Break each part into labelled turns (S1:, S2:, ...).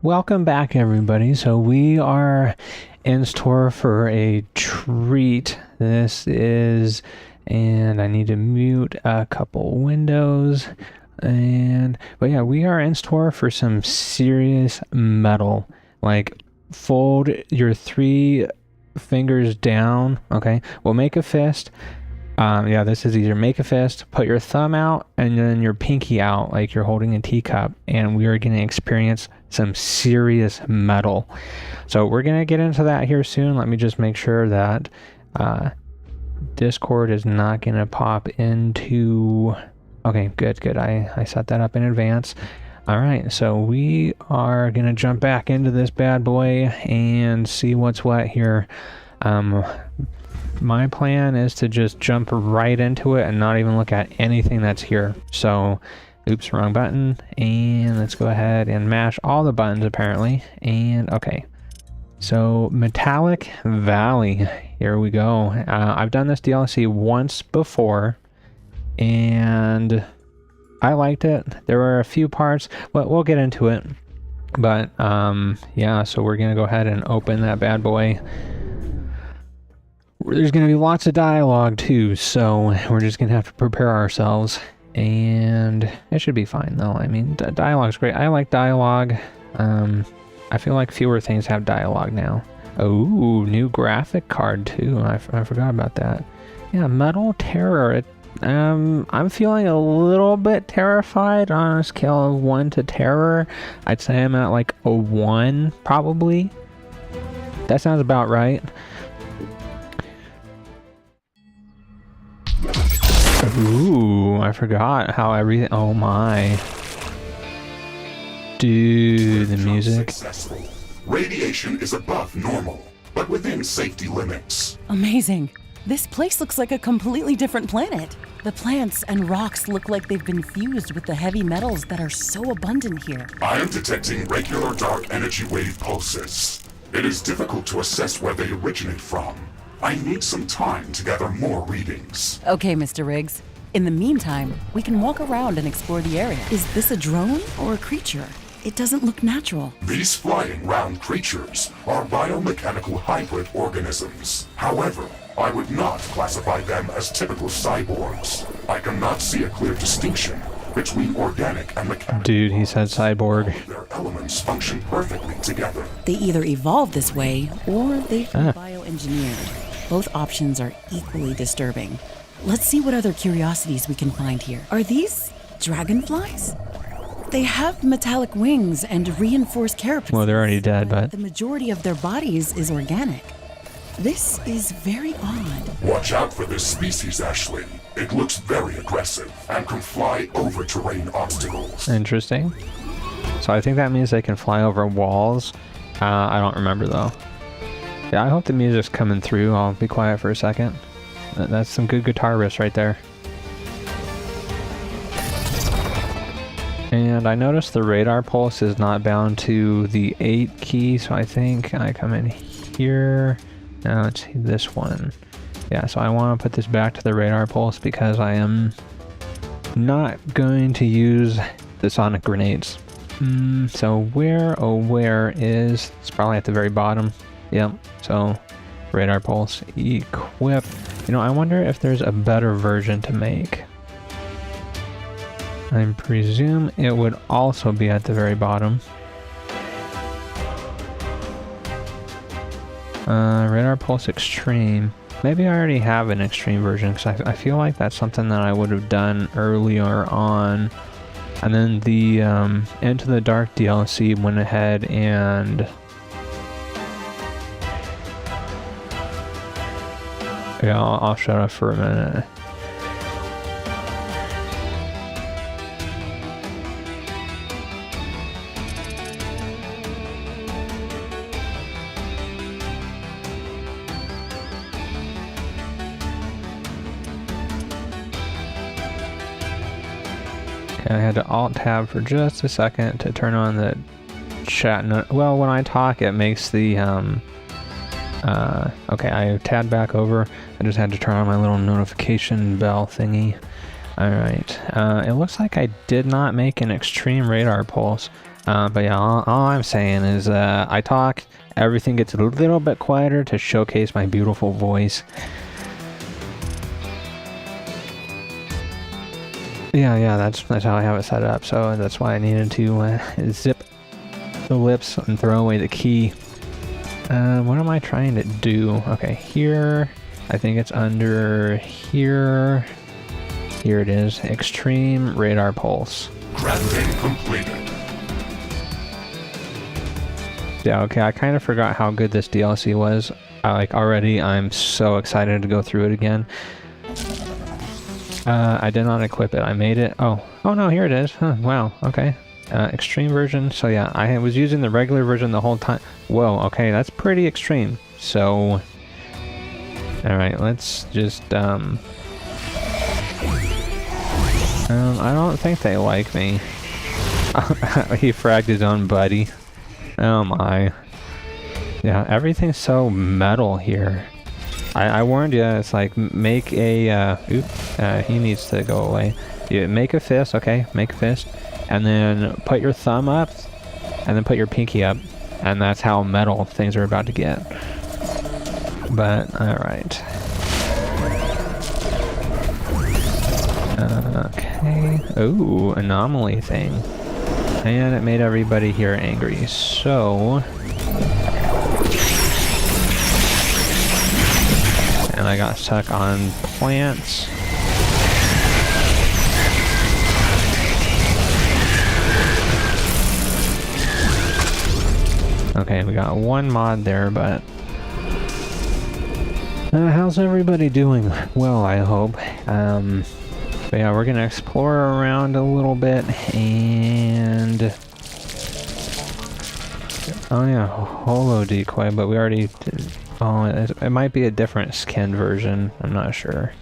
S1: Welcome back, everybody. So we are in store for a treat. This is, and I need to mute a couple windows. But yeah, we are in store for some serious metal. Like, fold your 3 fingers down. Okay, we'll make a fist. Yeah, this is easier. Make a fist, put your thumb out, and then your pinky out like you're holding a teacup, and we are going to experience some serious metal. So we're going to get into that here soon. Let me just make sure that Discord is not going to pop into... Okay, good. I set that up in advance. All right, so we are going to jump back into this bad boy and see what's what here. My plan is to just jump right into it and not even look at anything that's here. So, oops, wrong button. And let's go ahead and mash all the buttons apparently. And okay. So, Metallic Valley. Here we go. I've done this DLC once before. And I liked it. There were a few parts, but we'll get into it. But, yeah, so we're going to go ahead and open that bad boy. There's going to be lots of dialogue too, so we're just going to have to prepare ourselves, and it should be fine though. I mean, dialogue's great. I like dialogue. I feel like fewer things have dialogue now. Oh, new graphic card too. I forgot about that. Yeah, Metal Terror. I'm feeling a little bit terrified on a scale of 1 to terror. I'd say I'm at like a 1 probably. That sounds about right. Ooh, I forgot how everything... Oh my. Dude, the music.
S2: Successful. Radiation is above normal, but within safety limits.
S3: Amazing. This place looks like a completely different planet. The plants and rocks look like they've been fused with the heavy metals that are so abundant here.
S2: I am detecting regular dark energy wave pulses. It is difficult to assess where they originate from. I need some time to gather more readings.
S3: Okay, Mr. Riggs. In the meantime, we can walk around and explore the area. Is this a drone or a creature? It doesn't look natural.
S2: These flying round creatures are biomechanical hybrid organisms. However, I would not classify them as typical cyborgs. I cannot see a clear distinction between organic and mechanical.
S1: Dude, he said cyborg.
S2: Their elements function perfectly together.
S3: They either evolved this way or they've been bioengineered. Both options are equally disturbing. Let's see what other curiosities we can find here. Are these dragonflies? They have metallic wings and reinforced carapaces.
S1: Well, they're already dead, but...
S3: The majority of their bodies is organic. This is very odd.
S2: Watch out for this species, Ashley. It looks very aggressive and can fly over terrain obstacles.
S1: Interesting. So I think that means they can fly over walls. I don't remember though. Yeah, I hope the music's coming through. I'll be quiet for a second. That's some good guitar riffs right there. And I noticed the radar pulse is not bound to the 8 key, so I think I come in here. Now let's see this one. Yeah, so I want to put this back to the radar pulse because I am not going to use the sonic grenades. So where is... It's probably at the very bottom. Yep, so radar pulse, equip. You know, I wonder if there's a better version to make. I presume it would also be at the very bottom. Radar pulse extreme. Maybe I already have an extreme version because I feel like that's something that I would have done earlier on. And then the Into the Dark DLC went ahead and... Yeah, I'll shut up for a minute. Okay, I had to Alt-Tab for just a second to turn on the chat. Well, when I talk, it makes the okay, I tabbed back over. I just had to turn on my little notification bell thingy. Alright, it looks like I did not make an extreme radar pulse. But yeah, all I'm saying is I talk, everything gets a little bit quieter to showcase my beautiful voice. Yeah, that's how I have it set up, so that's why I needed to zip the lips and throw away the key. What am I trying to do? Okay, here, I think it's under here. Here it is, extreme radar pulse.
S2: Crafting completed.
S1: Yeah, okay, I kind of forgot how good this DLC was. Already I'm so excited to go through it again. I did not equip it. I made it. Oh no, here it is. Huh, wow, okay. Extreme version. So yeah, I was using the regular version the whole time. Whoa, okay, that's pretty extreme. So, alright, let's just, I don't think they like me. He fragged his own buddy. Oh my. Yeah, everything's so metal here. I warned you, it's like, make a, he needs to go away. You make a fist, okay, make a fist. And then put your thumb up, and then put your pinky up. And that's how metal things are about to get. But, alright. Okay. Ooh, anomaly thing. And it made everybody here angry, so... And I got stuck on plants. Okay, we got one mod there, but... how's everybody doing? Well, I hope. But yeah, we're gonna explore around a little bit, and... Oh yeah, holo decoy, but we already did... Oh, it might be a different skin version. I'm not sure.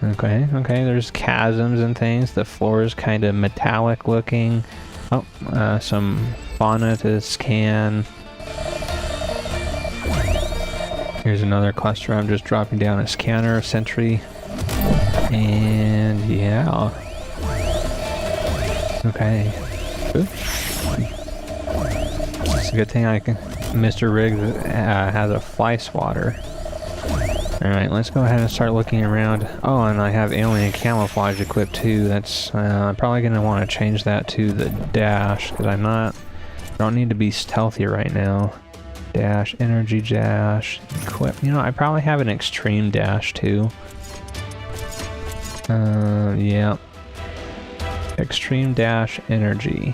S1: Okay, there's chasms and things. The floor is kind of metallic looking. Oh, some fauna to scan. Here's another cluster. I'm just dropping down a scanner, sentry. And yeah. Okay. Oops. It's a good thing Mr. Riggs has a fly swatter. Alright, let's go ahead and start looking around. Oh, and I have alien camouflage equipped too. That's I'm probably going to want to change that to the dash, because I don't need to be stealthy right now. Dash, energy dash, equip. You know, I probably have an extreme dash too. Yeah. Extreme dash energy.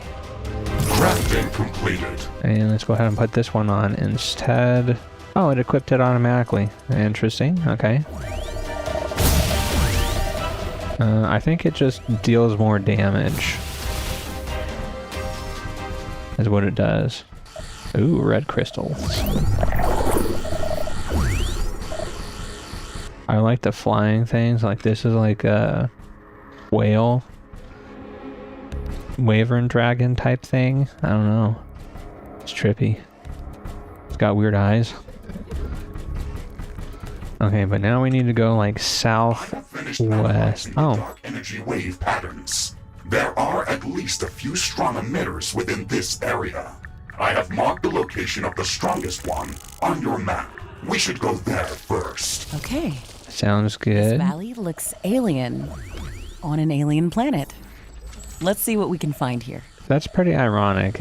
S2: Crafting completed.
S1: And let's go ahead and put this one on instead. Oh, it equipped it automatically. Interesting. Okay. I think it just deals more damage. Is what it does. Ooh, red crystals. I like the flying things. Like this is like a whale. Wyvern dragon type thing. I don't know. It's trippy. It's got weird eyes. Okay, but now we need to go like southwest. Oh.
S2: Dark energy wave patterns. There are at least a few strong emitters within this area. I have marked the location of the strongest one on your map. We should go there first.
S3: Okay.
S1: Sounds good.
S3: This valley looks alien on an alien planet. Let's see what we can find here.
S1: That's pretty ironic.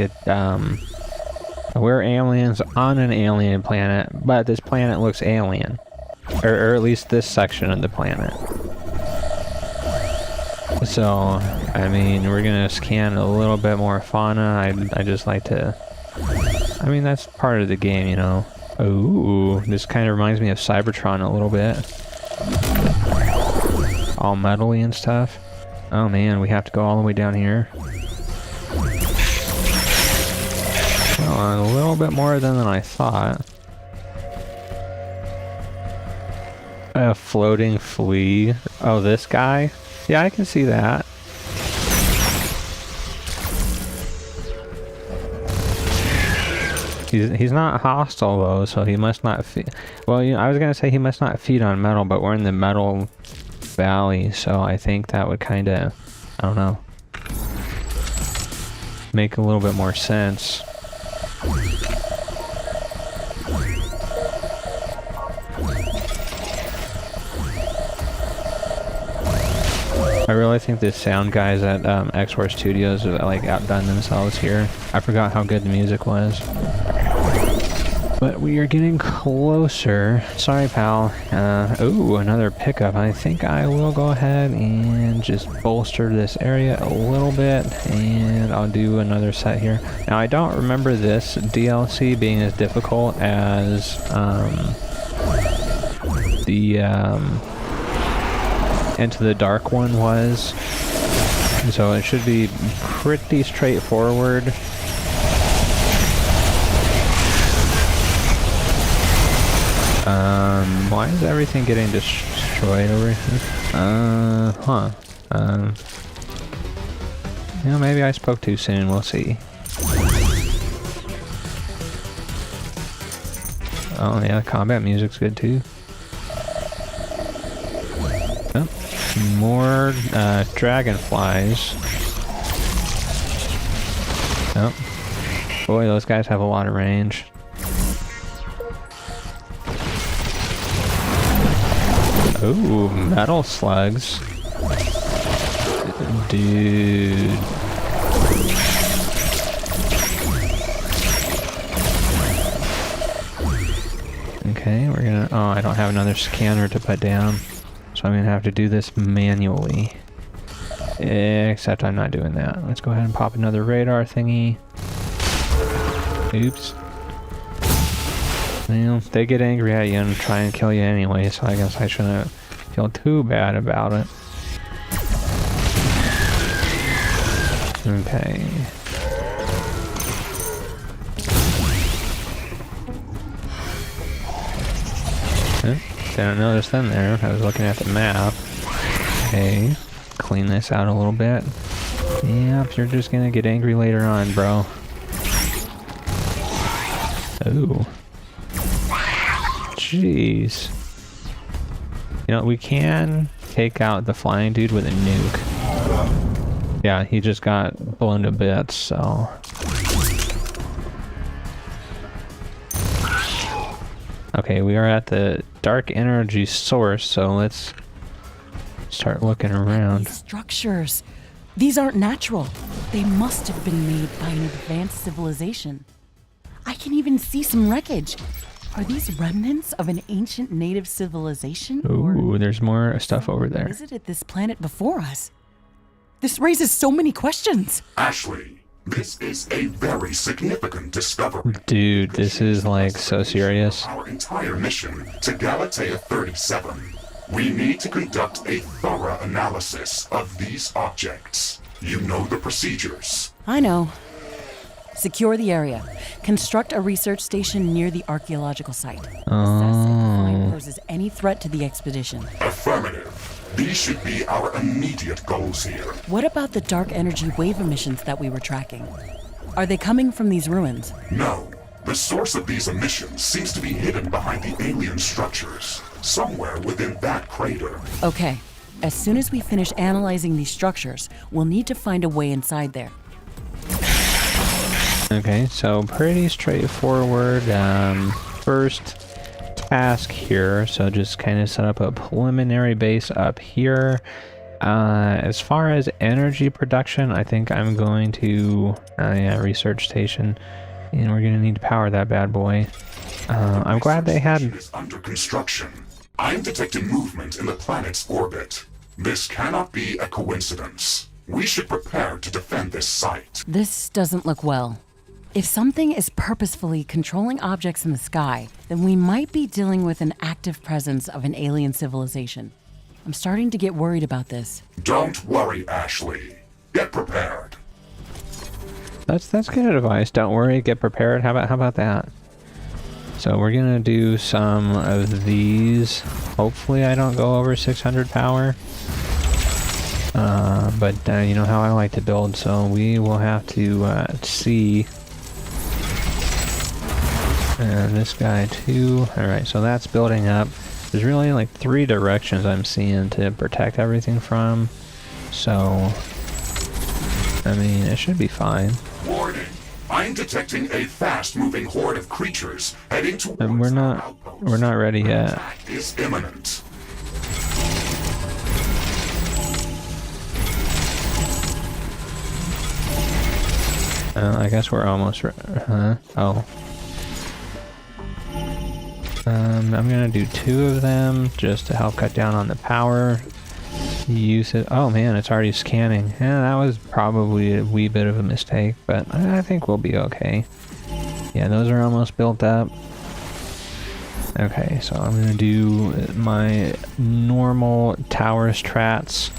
S1: We're aliens on an alien planet, but this planet looks alien. Or at least this section of the planet. So, I mean, we're gonna scan a little bit more fauna. I just like to... I mean, that's part of the game, you know. Ooh, this kind of reminds me of Cybertron a little bit. All metally and stuff. Oh man, we have to go all the way down here. Well, a little bit more than I thought. A floating flea. Oh, this guy? Yeah, I can see that. He's not hostile though, so he must not feed. Well, I was gonna say he must not feed on metal, but we're in the metal valley, so I think that would kind of, I don't know, make a little bit more sense. I really think the sound guys at X-Force Studios have like outdone themselves here. I forgot how good the music was. But we are getting closer. Sorry, pal. Oh, another pickup. I think I will go ahead and just bolster this area a little bit, and I'll do another set here. Now, I don't remember this DLC being as difficult as the Into the Dark one was. So it should be pretty straightforward. Why is everything getting destroyed over here? You know, maybe I spoke too soon, we'll see. Oh yeah, combat music's good too. Oh, more dragonflies. Oh, boy, those guys have a lot of range. Ooh, metal slugs. Dude. Okay, we're gonna... Oh, I don't have another scanner to put down. So I'm gonna have to do this manually. Except I'm not doing that. Let's go ahead and pop another radar thingy. Oops. Well, they get angry at you and try and kill you anyway, so I guess I shouldn't feel too bad about it. Okay. Didn't notice them there. I was looking at the map. Okay. Clean this out a little bit. Yep, you're just gonna get angry later on, bro. Ooh. Jeez. You know, we can take out the flying dude with a nuke. Yeah, he just got blown to bits, so... Okay, we are at the dark energy source, so let's start looking around.
S3: These structures. These aren't natural. They must have been made by an advanced civilization. I can even see some wreckage. Are these remnants of an ancient native civilization?
S1: Ooh, there's more stuff over there.
S3: Visited this planet before us. This raises so many questions.
S2: Ashley, this is a very significant discovery.
S1: Dude, this is like so serious.
S2: Our entire mission to Galatea 37. We need to conduct a thorough analysis of these objects. You know the procedures.
S3: I know. Secure the area. Construct a research station near the archaeological site. Assess if the find poses any threat to the expedition.
S2: Affirmative. These should be our immediate goals here.
S3: What about the dark energy wave emissions that we were tracking? Are they coming from these ruins?
S2: No. The source of these emissions seems to be hidden behind the alien structures, somewhere within that crater.
S3: Okay. As soon as we finish analyzing these structures, we'll need to find a way inside there.
S1: Okay, so pretty straightforward first task here. So just kind of set up a preliminary base up here. As far as energy production, I think I'm going to research station, and we're gonna need to power that bad boy. I'm glad they had...
S2: Is under construction. I'm detecting movement in the planet's orbit. This cannot be a coincidence. We should prepare to defend this site.
S3: This doesn't look well. If something is purposefully controlling objects in the sky, then we might be dealing with an active presence of an alien civilization. I'm starting to get worried about this.
S2: Don't worry, Ashley. Get prepared.
S1: That's good advice. Don't worry, get prepared. How about that? So we're gonna do some of these. Hopefully I don't go over 600 power. But you know how I like to build, so we will have to see. And this guy too. Alright, so that's building up. There's really like 3 directions I'm seeing to protect everything from. So, I mean, it should be fine.
S2: Warning! I'm detecting a fast-moving horde of creatures heading towards
S1: And we're not ready yet.
S2: Attack is imminent.
S1: I guess we're almost oh. I'm gonna do 2 of them just to help cut down on the power usage. Oh man, it's already scanning. Yeah, that was probably a wee bit of a mistake, but I think we'll be okay. Yeah, those are almost built up. Okay, so I'm gonna do my normal tower strats,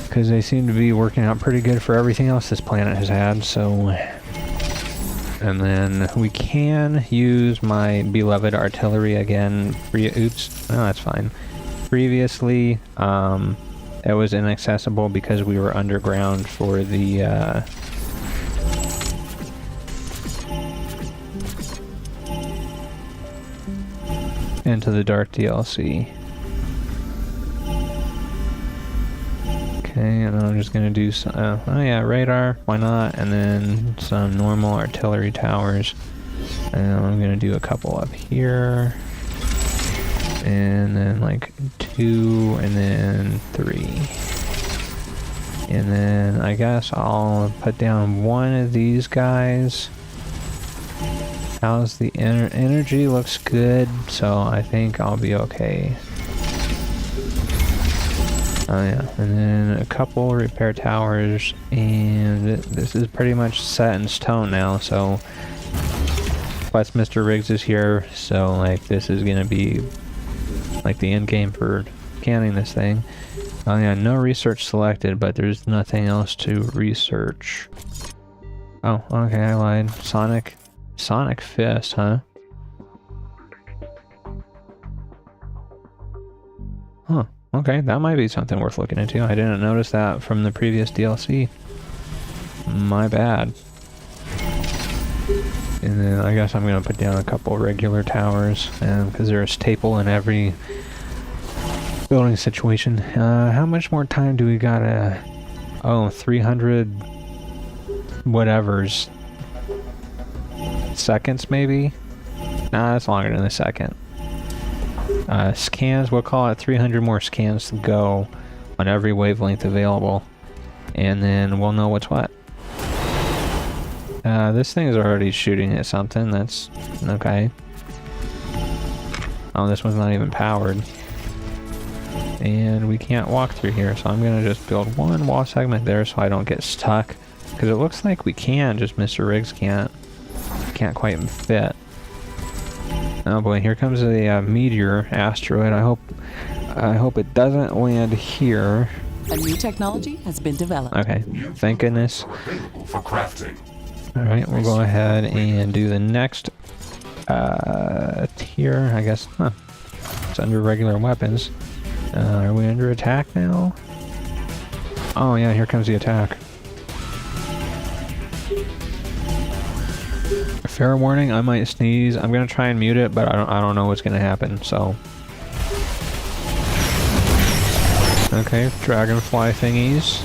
S1: because they seem to be working out pretty good for everything else this planet has had, so... And then we can use my beloved artillery again. Oops, no, that's fine. Previously, it was inaccessible because we were underground for the, Into the Dark DLC. Okay, and then I'm just gonna do some, oh yeah, radar, why not? And then some normal artillery towers. And then I'm gonna do a couple up here. And then like 2, and then 3. And then I guess I'll put down 1 of these guys. How's the energy? Looks good, so I think I'll be okay. Oh yeah, and then a couple repair towers, and this is pretty much set in stone now, so... Plus Mr. Riggs is here, so like this is gonna be like the end game for canning this thing. Oh yeah, no research selected, but there's nothing else to research. Oh, okay, I lied. Sonic Fist, huh? Huh, okay, that might be something worth looking into. I didn't notice that from the previous DLC. My bad. And then I guess I'm gonna put down a couple regular towers, because they're a staple in every building situation. How much more time do we gotta... Oh, 300... whatevers. Seconds, maybe? Nah, that's longer than a second. Scans, we'll call it 300 more scans to go on every wavelength available. And then we'll know what's what. This thing is already shooting at something, that's okay. Oh, this one's not even powered. And we can't walk through here, so I'm gonna just build 1 wall segment there so I don't get stuck. Because it looks like we can, just Mr. Riggs can't quite fit. Oh boy, here comes a meteor asteroid. I hope it doesn't land here.
S3: A new technology has been developed.
S1: Okay, thank goodness.
S2: For crafting.
S1: Alright, we'll go ahead and do the next tier, I guess. Huh. It's under regular weapons. Are we under attack now? Oh yeah, here comes the attack. Fair warning, I might sneeze. I'm gonna try and mute it, but I don't know what's gonna happen, so... Okay, dragonfly thingies.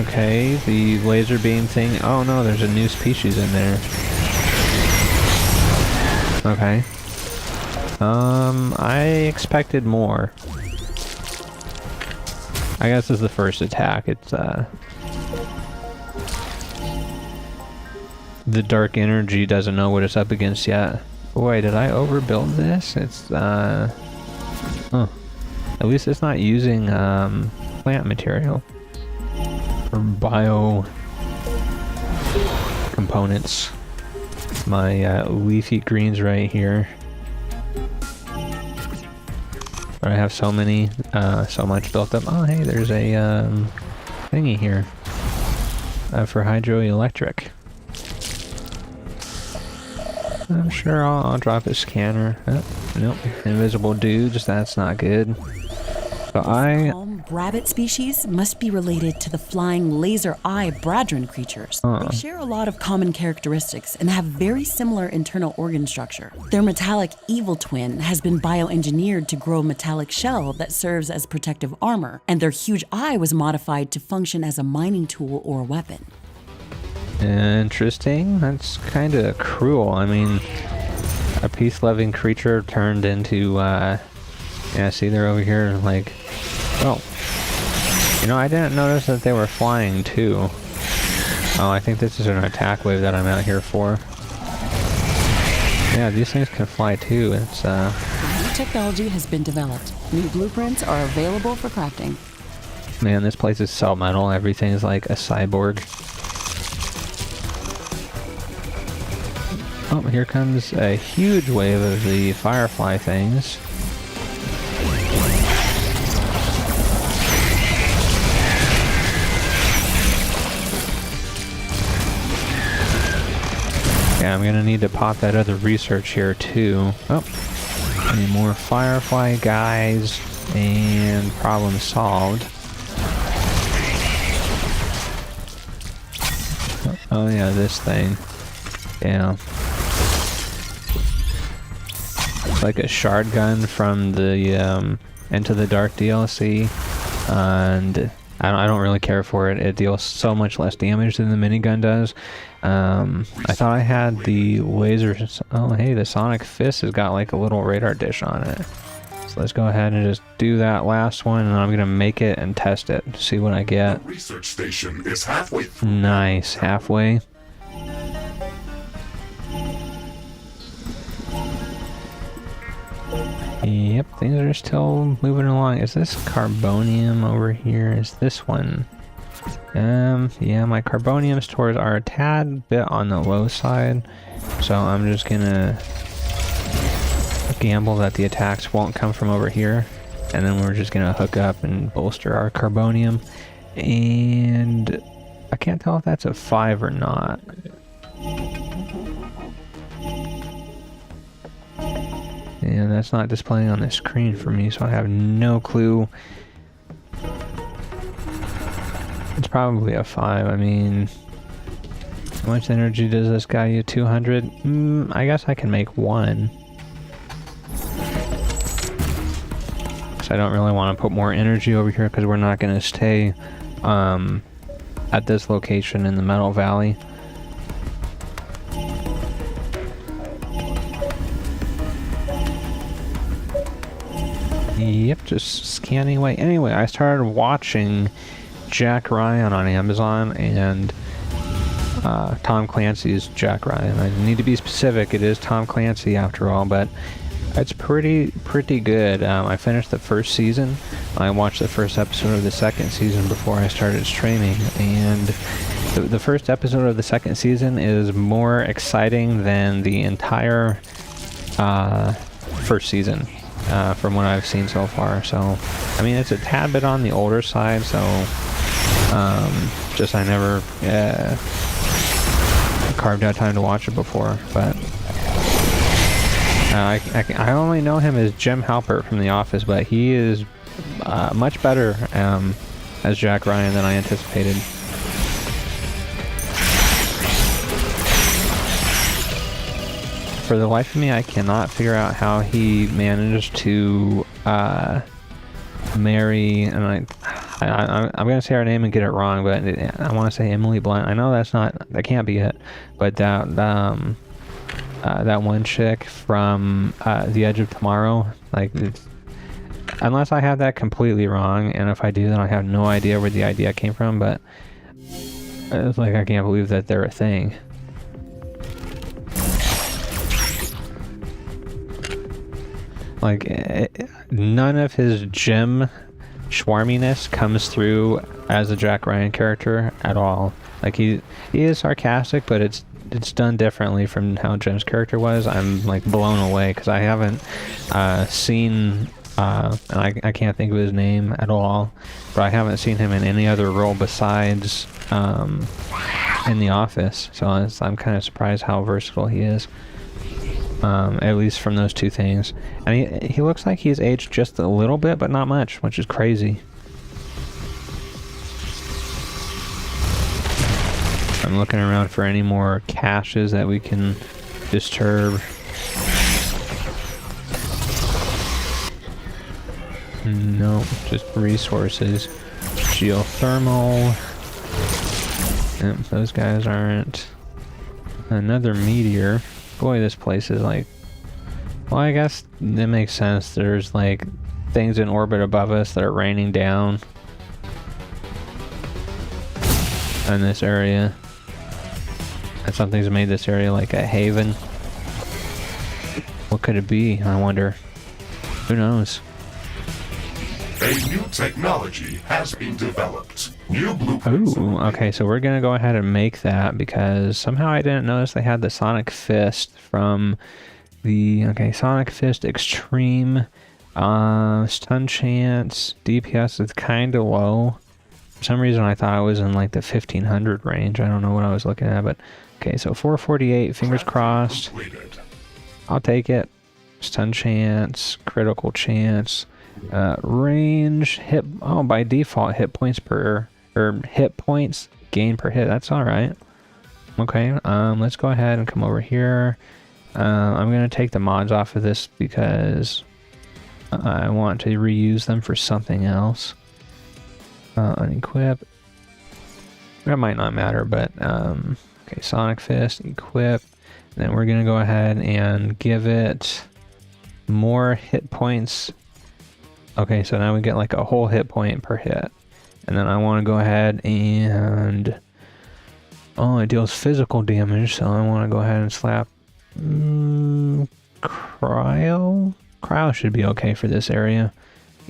S1: Okay, the laser beam thing. Oh no, there's a new species in there. Okay. I expected more. I guess this is the first attack. It's, the dark energy doesn't know what it's up against yet. Boy, did I overbuild this? It's, Huh. At least it's not using, plant material. Or bio... components. My, leafy greens right here. But I have so many, so much built up. Oh hey, there's a, thingy here. For hydroelectric. I'm sure I'll drop a scanner. Oh, nope, invisible dudes, that's not good. So
S3: Palm rabbit species must be related to the flying laser eye bradron creatures. They share a lot of common characteristics and have very similar internal organ structure. Their metallic evil twin has been bioengineered to grow a metallic shell that serves as protective armor, and their huge eye was modified to function as a mining tool or a weapon.
S1: Interesting. That's kind of cruel. I mean, a peace-loving creature turned into, yeah, see, they're over here, like, oh. You know, I didn't notice that they were flying, too. Oh, I think this is an attack wave that I'm out here for. Yeah, these things can fly, too. It's,
S3: New technology has been developed. New blueprints are available for crafting.
S1: Man, this place is so metal. Everything is like a cyborg. Oh, here comes a huge wave of the firefly things. Yeah, I'm gonna need to pop that other research here too. Oh, any more firefly guys, and problem solved. Oh yeah, this thing. Yeah. It's like a shard gun from the Into the Dark DLC, and I don't really care for it. It deals so much less damage than the minigun does. I thought I had the laser. Oh, hey, the Sonic Fist has got like a little radar dish on it. So let's go ahead and just do that last one, and I'm gonna make it and test it. See what I get.
S2: The research station is halfway through.
S1: Nice, halfway. Yep, things are still moving along. Is this carbonium over here? Is this one? Yeah, my carbonium stores are a tad bit on the low side, so I'm just gonna gamble that the attacks won't come from over here, and then we're just gonna hook up and bolster our carbonium. And I can't tell if that's a 5 or not. And that's not displaying on the screen for me, so I have no clue. It's probably a 5. I mean, how much energy does this guy use? 200? I guess I can make 1. So I don't really want to put more energy over here because we're not going to stay at this location in the Metal Valley. Yep, just scanning away. Anyway, I started watching Jack Ryan on Amazon and Tom Clancy's Jack Ryan. I need to be specific, it is Tom Clancy after all, but it's pretty good. I finished the first season. I watched the first episode of the second season before I started streaming, and the first episode of the second season is more exciting than the entire first season. From what I've seen so far. So, I mean, it's a tad bit on the older side, so just I never carved out time to watch it before, but I only know him as Jim Halpert from The Office, but he is much better as Jack Ryan than I anticipated. For the life of me, I cannot figure out how he managed to marry, and I'm gonna say her name and get it wrong, but I want to say Emily Blunt. I know that can't be it, but that one chick from The Edge of Tomorrow, like, unless I have that completely wrong, and if I do, then I have no idea where the idea came from. But it's like, I can't believe that they're a thing. Like, none of his Jim schwarminess comes through as a Jack Ryan character at all. Like, he is sarcastic, but it's done differently from how Jim's character was. I'm like blown away because I haven't seen, and I can't think of his name at all, but I haven't seen him in any other role besides in The Office. So I'm kind of surprised how versatile he is. At least from those two things. And he looks like he's aged just a little bit, but not much, which is crazy. I'm looking around for any more caches that we can disturb. No, just resources. Geothermal. Yep, those guys aren't. Another meteor. Boy, this place is like... Well, I guess it makes sense. There's like things in orbit above us that are raining down in this area. And something's made this area like a haven. What could it be, I wonder? Who knows?
S2: A new technology has been developed. New blueprints.
S1: Ooh, okay, so we're gonna go ahead and make that because somehow I didn't notice they had the Sonic Fist from the... Okay, Sonic Fist Extreme. Stun chance. DPS is kind of low. For some reason I thought I was in like the 1500 range. I don't know what I was looking at, but... Okay, so 448, fingers crossed. I'll take it. Stun chance, critical chance, range, hit... Oh, by default, hit points per... Or hit points gain per hit. That's alright. Okay, let's go ahead and come over here. I'm going to take the mods off of this because I want to reuse them for something else. Unequip. That might not matter, but... Okay, Sonic Fist, equip. Then we're going to go ahead and give it more hit points. Okay, so now we get like a whole hit point per hit. And then I want to go ahead and... Oh, it deals physical damage, so I want to go ahead and slap... Cryo? Cryo should be okay for this area.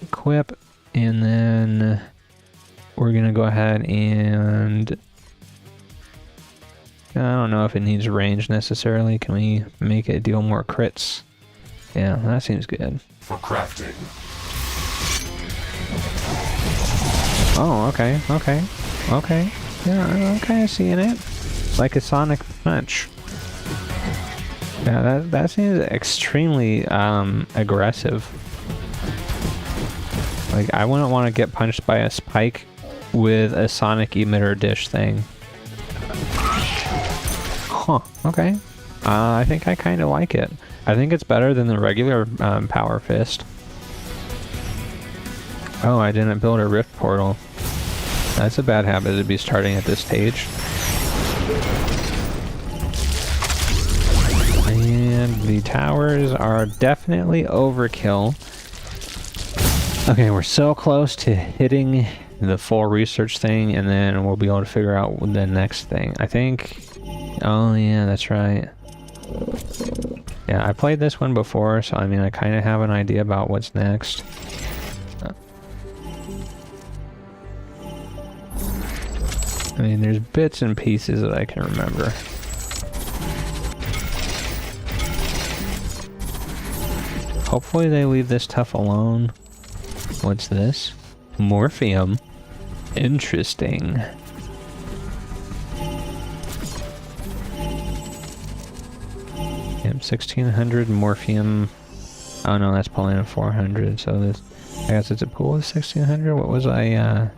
S1: Equip, and then we're going to go ahead and... I don't know if it needs range necessarily. Can we make it deal more crits? Yeah, that seems good.
S2: For crafting.
S1: Oh, okay. Yeah, I'm kind of seeing it. Like a Sonic Punch. Yeah, that seems extremely aggressive. Like, I wouldn't want to get punched by a spike with a Sonic emitter dish thing. Huh, okay. I think I kind of like it. I think it's better than the regular Power Fist. Oh, I didn't build a rift portal. That's a bad habit to be starting at this stage. And the towers are definitely overkill. Okay, we're so close to hitting the full research thing, and then we'll be able to figure out the next thing. I think... Oh yeah, that's right. Yeah, I played this one before, so I mean I kind of have an idea about what's next. I mean, there's bits and pieces that I can remember. Hopefully they leave this stuff alone. What's this? Morphium. Interesting. Yep, 1600 morphium. Oh no, that's pulling in 400. So this, I guess it's a pool of 1600. What was I?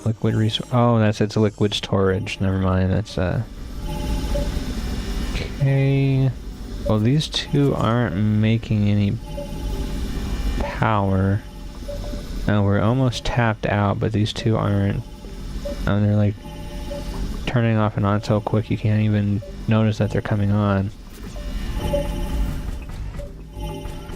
S1: Liquid resource. Oh, it's liquid storage. Never mind. That's okay. Well, these two aren't making any power. No, we're almost tapped out, but these two aren't. Oh, they're like turning off and on so quick you can't even notice that they're coming on.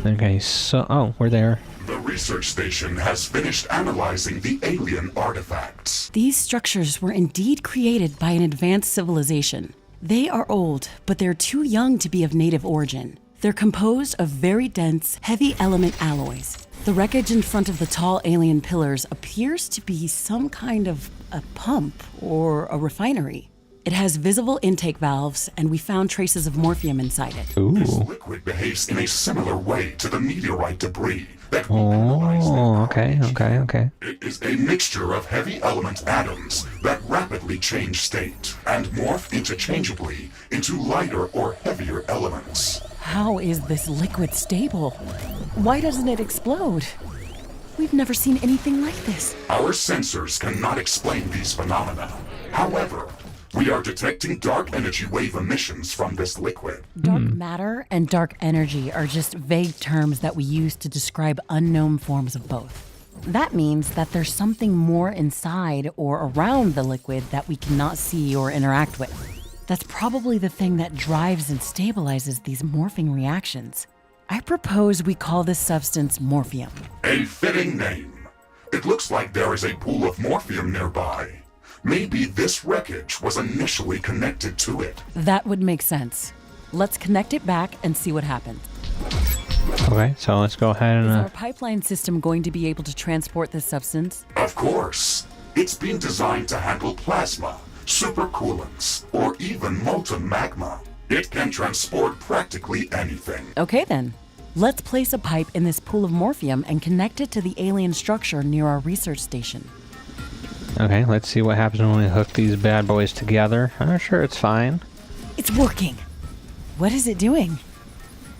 S1: Okay, so... Oh, we're there.
S2: The research station has finished analyzing the alien artifacts.
S3: These structures were indeed created by an advanced civilization. They are old, but they're too young to be of native origin. They're composed of very dense, heavy element alloys. The wreckage in front of the tall alien pillars appears to be some kind of a pump or a refinery. It has visible intake valves, and we found traces of morphium inside it.
S1: Ooh.
S2: This liquid behaves in a similar way to the meteorite debris that we analyzed.
S1: Oh, okay.
S2: It is a mixture of heavy element atoms that rapidly change state and morph interchangeably into lighter or heavier elements.
S3: How is this liquid stable? Why doesn't it explode? We've never seen anything like this.
S2: Our sensors cannot explain these phenomena. However, we are detecting dark energy wave emissions from this liquid.
S3: Dark matter and dark energy are just vague terms that we use to describe unknown forms of both. That means that there's something more inside or around the liquid that we cannot see or interact with. That's probably the thing that drives and stabilizes these morphing reactions. I propose we call this substance morphium.
S2: A fitting name. It looks like there is a pool of morphium nearby. Maybe this wreckage was initially connected to it.
S3: That would make sense. Let's connect it back and see what happens.
S1: Okay, so let's go ahead
S3: Is our
S1: and...
S3: pipeline system going to be able to transport this substance?
S2: Of course. It's been designed to handle plasma, supercoolants, or even molten magma. It can transport practically anything.
S3: Okay then. Let's place a pipe in this pool of morphium and connect it to the alien structure near our research station.
S1: Okay, let's see what happens when we hook these bad boys together. I'm sure it's fine.
S3: It's working. What is it doing?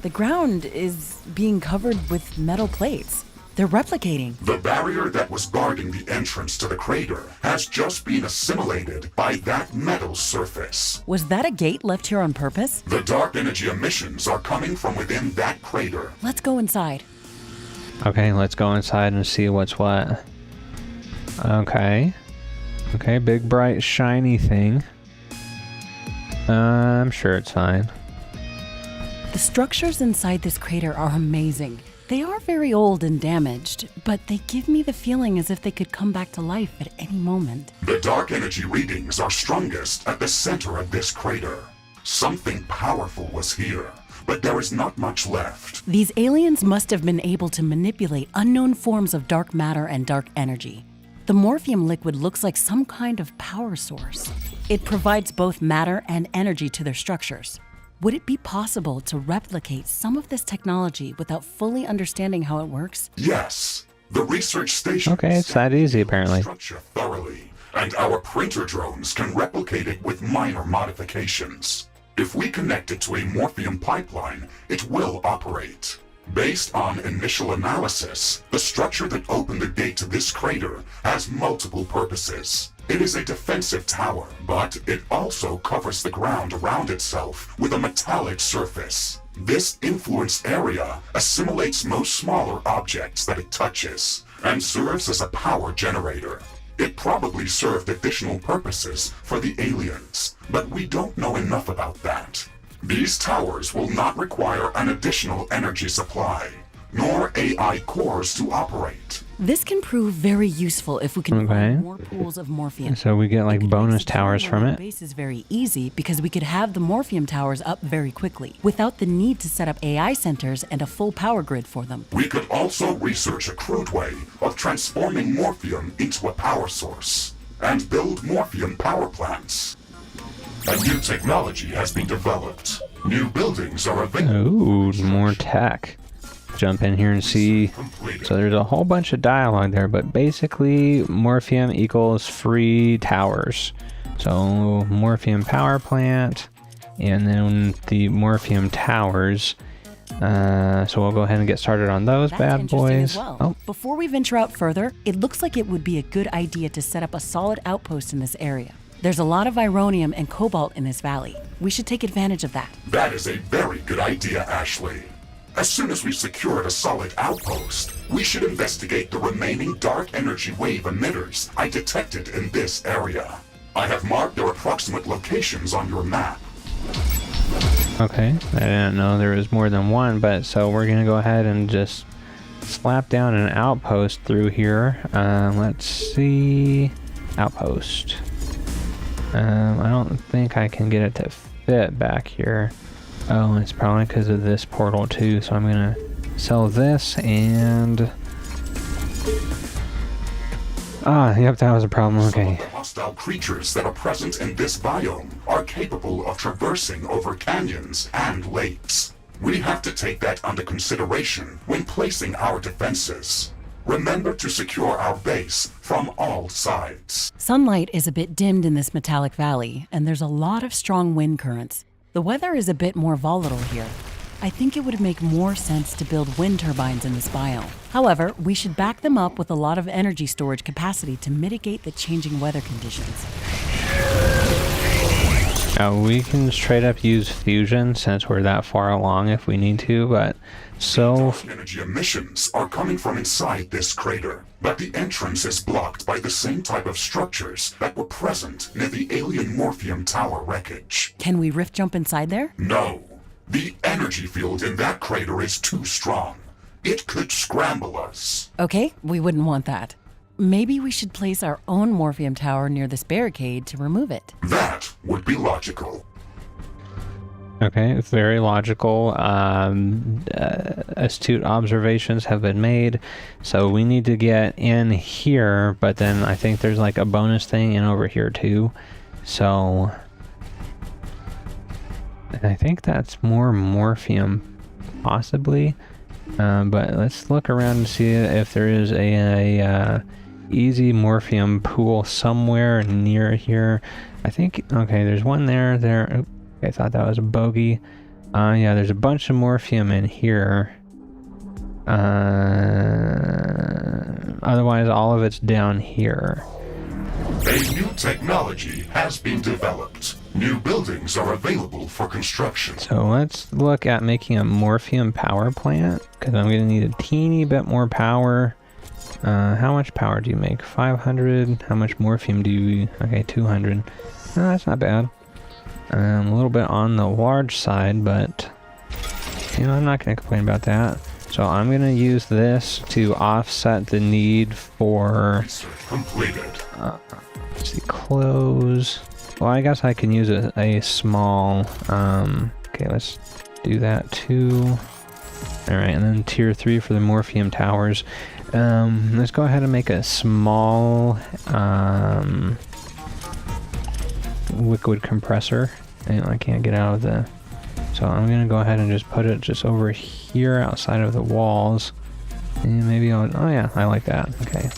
S3: The ground is being covered with metal plates. They're replicating.
S2: The barrier that was guarding the entrance to the crater has just been assimilated by that metal surface.
S3: Was that a gate left here on purpose?
S2: The dark energy emissions are coming from within that crater.
S3: Let's go inside.
S1: Okay, let's go inside and see what's what. Okay. Okay, big, bright, shiny thing. I'm sure it's fine.
S3: The structures inside this crater are amazing. They are very old and damaged, but they give me the feeling as if they could come back to life at any moment.
S2: The dark energy readings are strongest at the center of this crater. Something powerful was here, but there is not much left.
S3: These aliens must have been able to manipulate unknown forms of dark matter and dark energy. The morphium liquid looks like some kind of power source. It provides both matter and energy to their structures. Would it be possible to replicate some of this technology without fully understanding how it works?
S2: Yes, the research station.
S1: Okay, it's that easy apparently.
S2: Structure thoroughly, and our printer drones can replicate it with minor modifications. If we connect it to a morphium pipeline, it will operate. Based on initial analysis, the structure that opened the gate to this crater has multiple purposes. It is a defensive tower, but it also covers the ground around itself with a metallic surface. This influenced area assimilates most smaller objects that it touches, and serves as a power generator. It probably served additional purposes for the aliens, but we don't know enough about that. These towers will not require an additional energy supply, nor AI cores to operate.
S3: This can prove very useful if we can find more pools of morphium.
S1: So we get like bonus towers from it.
S3: The base is very easy because we could have the morphium towers up very quickly without the need to set up AI centers and a full power grid for them.
S2: We could also research a crude way of transforming morphium into a power source and build morphium power plants. A new technology has been developed. New buildings are available.
S1: Ooh, more tech. Jump in here and see. So there's a whole bunch of dialogue there, but basically morphium equals free towers. So morphium power plant, and then the morphium towers. So we'll go ahead and get started on those bad boys.
S3: As well.
S1: Oh,
S3: Before we venture out further, it looks like it would be a good idea to set up a solid outpost in this area. There's a lot of ironium and cobalt in this valley. We should take advantage of that.
S2: That is a very good idea, Ashley. As soon as we've secured a solid outpost, we should investigate the remaining dark energy wave emitters I detected in this area. I have marked their approximate locations on your map.
S1: okay. I didn't know there was more than one, but so we're gonna go ahead and just slap down an outpost through here. Let's see. Outpost. I don't think I can get it to fit back here. Oh, it's probably because of this portal too, so I'm gonna sell this and... Ah, yep, that was a problem, okay.
S2: Some of the hostile creatures that are present in this biome are capable of traversing over canyons and lakes. We have to take that under consideration when placing our defenses. Remember to secure our base from all sides.
S3: Sunlight is a bit dimmed in this metallic valley, and there's a lot of strong wind currents. The weather is a bit more volatile here. I think it would make more sense to build wind turbines in this biome. However, we should back them up with a lot of energy storage capacity to mitigate the changing weather conditions.
S1: We can straight up use fusion since we're that far along if we need to, but so...
S2: Energy emissions are coming from inside this crater, but the entrance is blocked by the same type of structures that were present near the alien Morpheum Tower wreckage.
S3: Can we rift jump inside there?
S2: No. The energy field in that crater is too strong. It could scramble us.
S3: Okay, we wouldn't want that. Maybe we should place our own Morpheum Tower near this barricade to remove it.
S2: That would be logical.
S1: Okay, very logical. Astute observations have been made. So we need to get in here, but then I think there's like a bonus thing in over here too. So I think that's more Morpheum, possibly. But let's look around and see if there is a easy Morpheum pool somewhere near here. I think, okay, there's one there. Okay, I thought that was a bogey. Yeah, there's a bunch of Morpheum in here. Otherwise, all of it's down here.
S2: A new technology has been developed. New buildings are available for construction.
S1: So let's look at making a Morpheum power plant, because I'm going to need a teeny bit more power. How much power do you make? 500. How much Morpheum do you... Okay, 200. No, that's not bad. A little bit on the large side, but... You know, I'm not going to complain about that. So I'm going to use this to offset the need for...
S2: Completed.
S1: Let's see, close... Well, I guess I can use a small... okay, let's do that too. Alright, and then tier 3 for the Morpheum towers. Let's go ahead and make a small liquid compressor. And I can't get out of the... So I'm going to go ahead and just put it just over here outside of the walls. And maybe I'll... Oh yeah, I like that. Okay.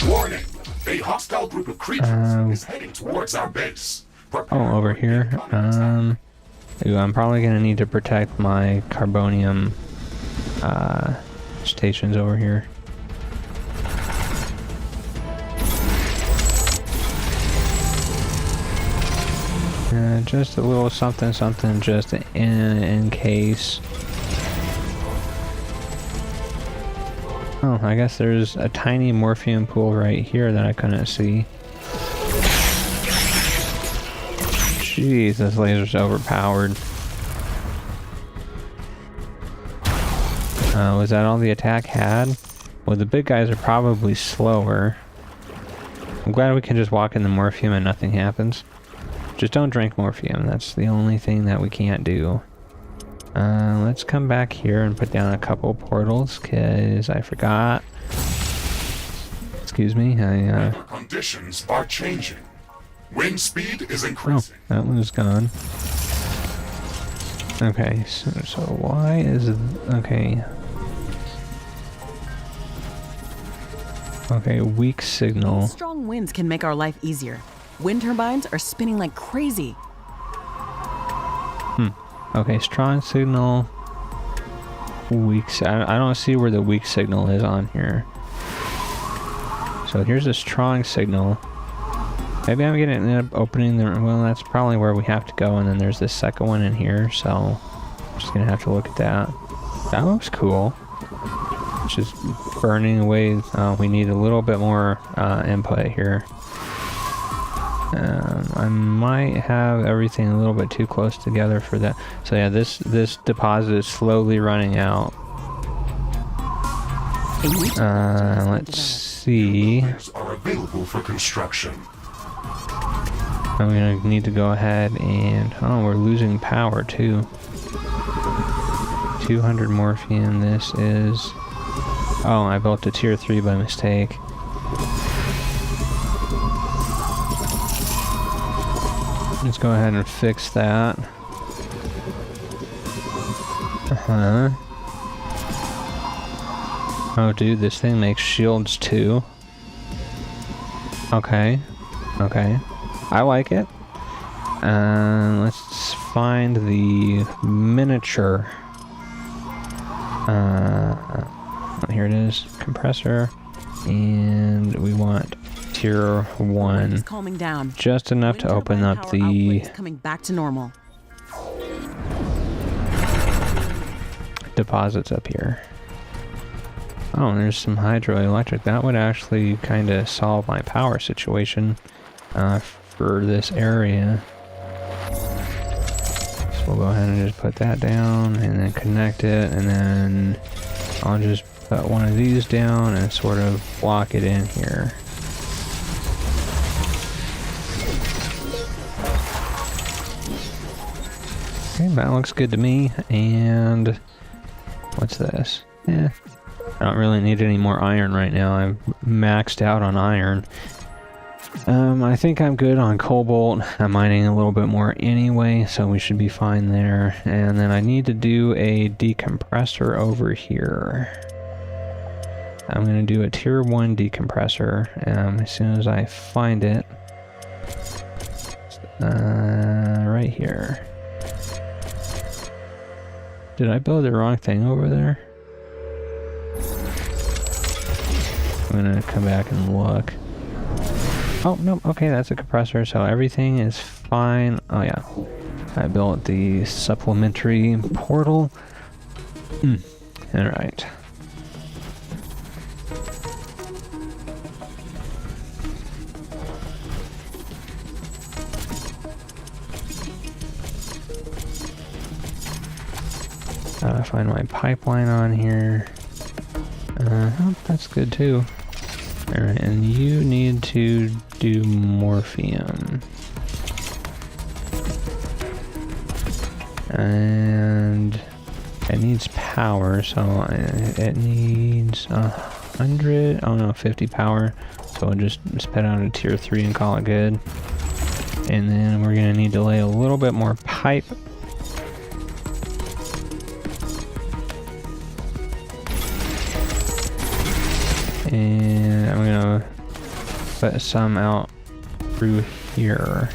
S2: Warning! A hostile group of creatures is heading towards our base.
S1: Oh, over here. Ooh, I'm probably going to need to protect my carbonium stations over here. Just a little something just in case. Oh, I guess there's a tiny Morpheum pool right here that I couldn't see. Jeez, this laser's overpowered. Was that all the attack had? Well, the big guys are probably slower. I'm glad we can just walk in the Morpheum and nothing happens. Just don't drink Morpheum, that's the only thing that we can't do. Let's come back here and put down a couple portals, because I forgot. Excuse me,
S2: Weather conditions are changing. Wind speed is increasing.
S1: Oh, that one's gone. Okay, so why is... Okay. Okay, weak signal.
S3: Strong winds can make our life easier. Wind turbines are spinning like crazy.
S1: Okay, strong signal. Weak... I don't see where the weak signal is on here. So here's a strong signal. Maybe I'm gonna end up opening the... Well, that's probably where we have to go, and then there's this second one in here, so... I'm just gonna have to look at that. That looks cool. It's just burning away... we need a little bit more input here. I might have everything a little bit too close together for that. So yeah, this deposit is slowly running out. Let's see.
S2: Are available for construction.
S1: I'm gonna need to go ahead and... Oh, we're losing power too. 200 Morpheum, this is... Oh, I built a tier 3 by mistake. Let's go ahead and fix that. Oh, dude, this thing makes shields too. Okay. Okay. I like it. Let's find the miniature. Here it is, compressor, and we want tier 1.
S3: It's calming down.
S1: Just enough to open up the
S3: coming back to normal.
S1: deposits up here. Oh, and there's some hydroelectric. That would actually kind of solve my power situation for this area. So we'll go ahead and just put that down and then connect it, and then I'll just put one of these down and sort of block it in here. Okay, that looks good to me. And what's this? I don't really need any more iron right now. I'm maxed out on iron. I think I'm good on cobalt. I'm mining a little bit more anyway, so we should be fine there. And then I need to do a decompressor over here. I'm going to do a tier 1 decompressor as soon as I find it. Right here. Did I build the wrong thing over there? I'm gonna come back and look. Oh, no, okay, that's a compressor, so everything is fine. Oh, yeah. I built the supplementary portal. Alright. Find my pipeline on here. Oh, that's good too. Alright, and you need to do morphium. And it needs power, so it needs 100, oh no, 50 power. So we'll just spit out a tier 3 and call it good. And then we're gonna need to lay a little bit more pipe. And I'm gonna put some out through here.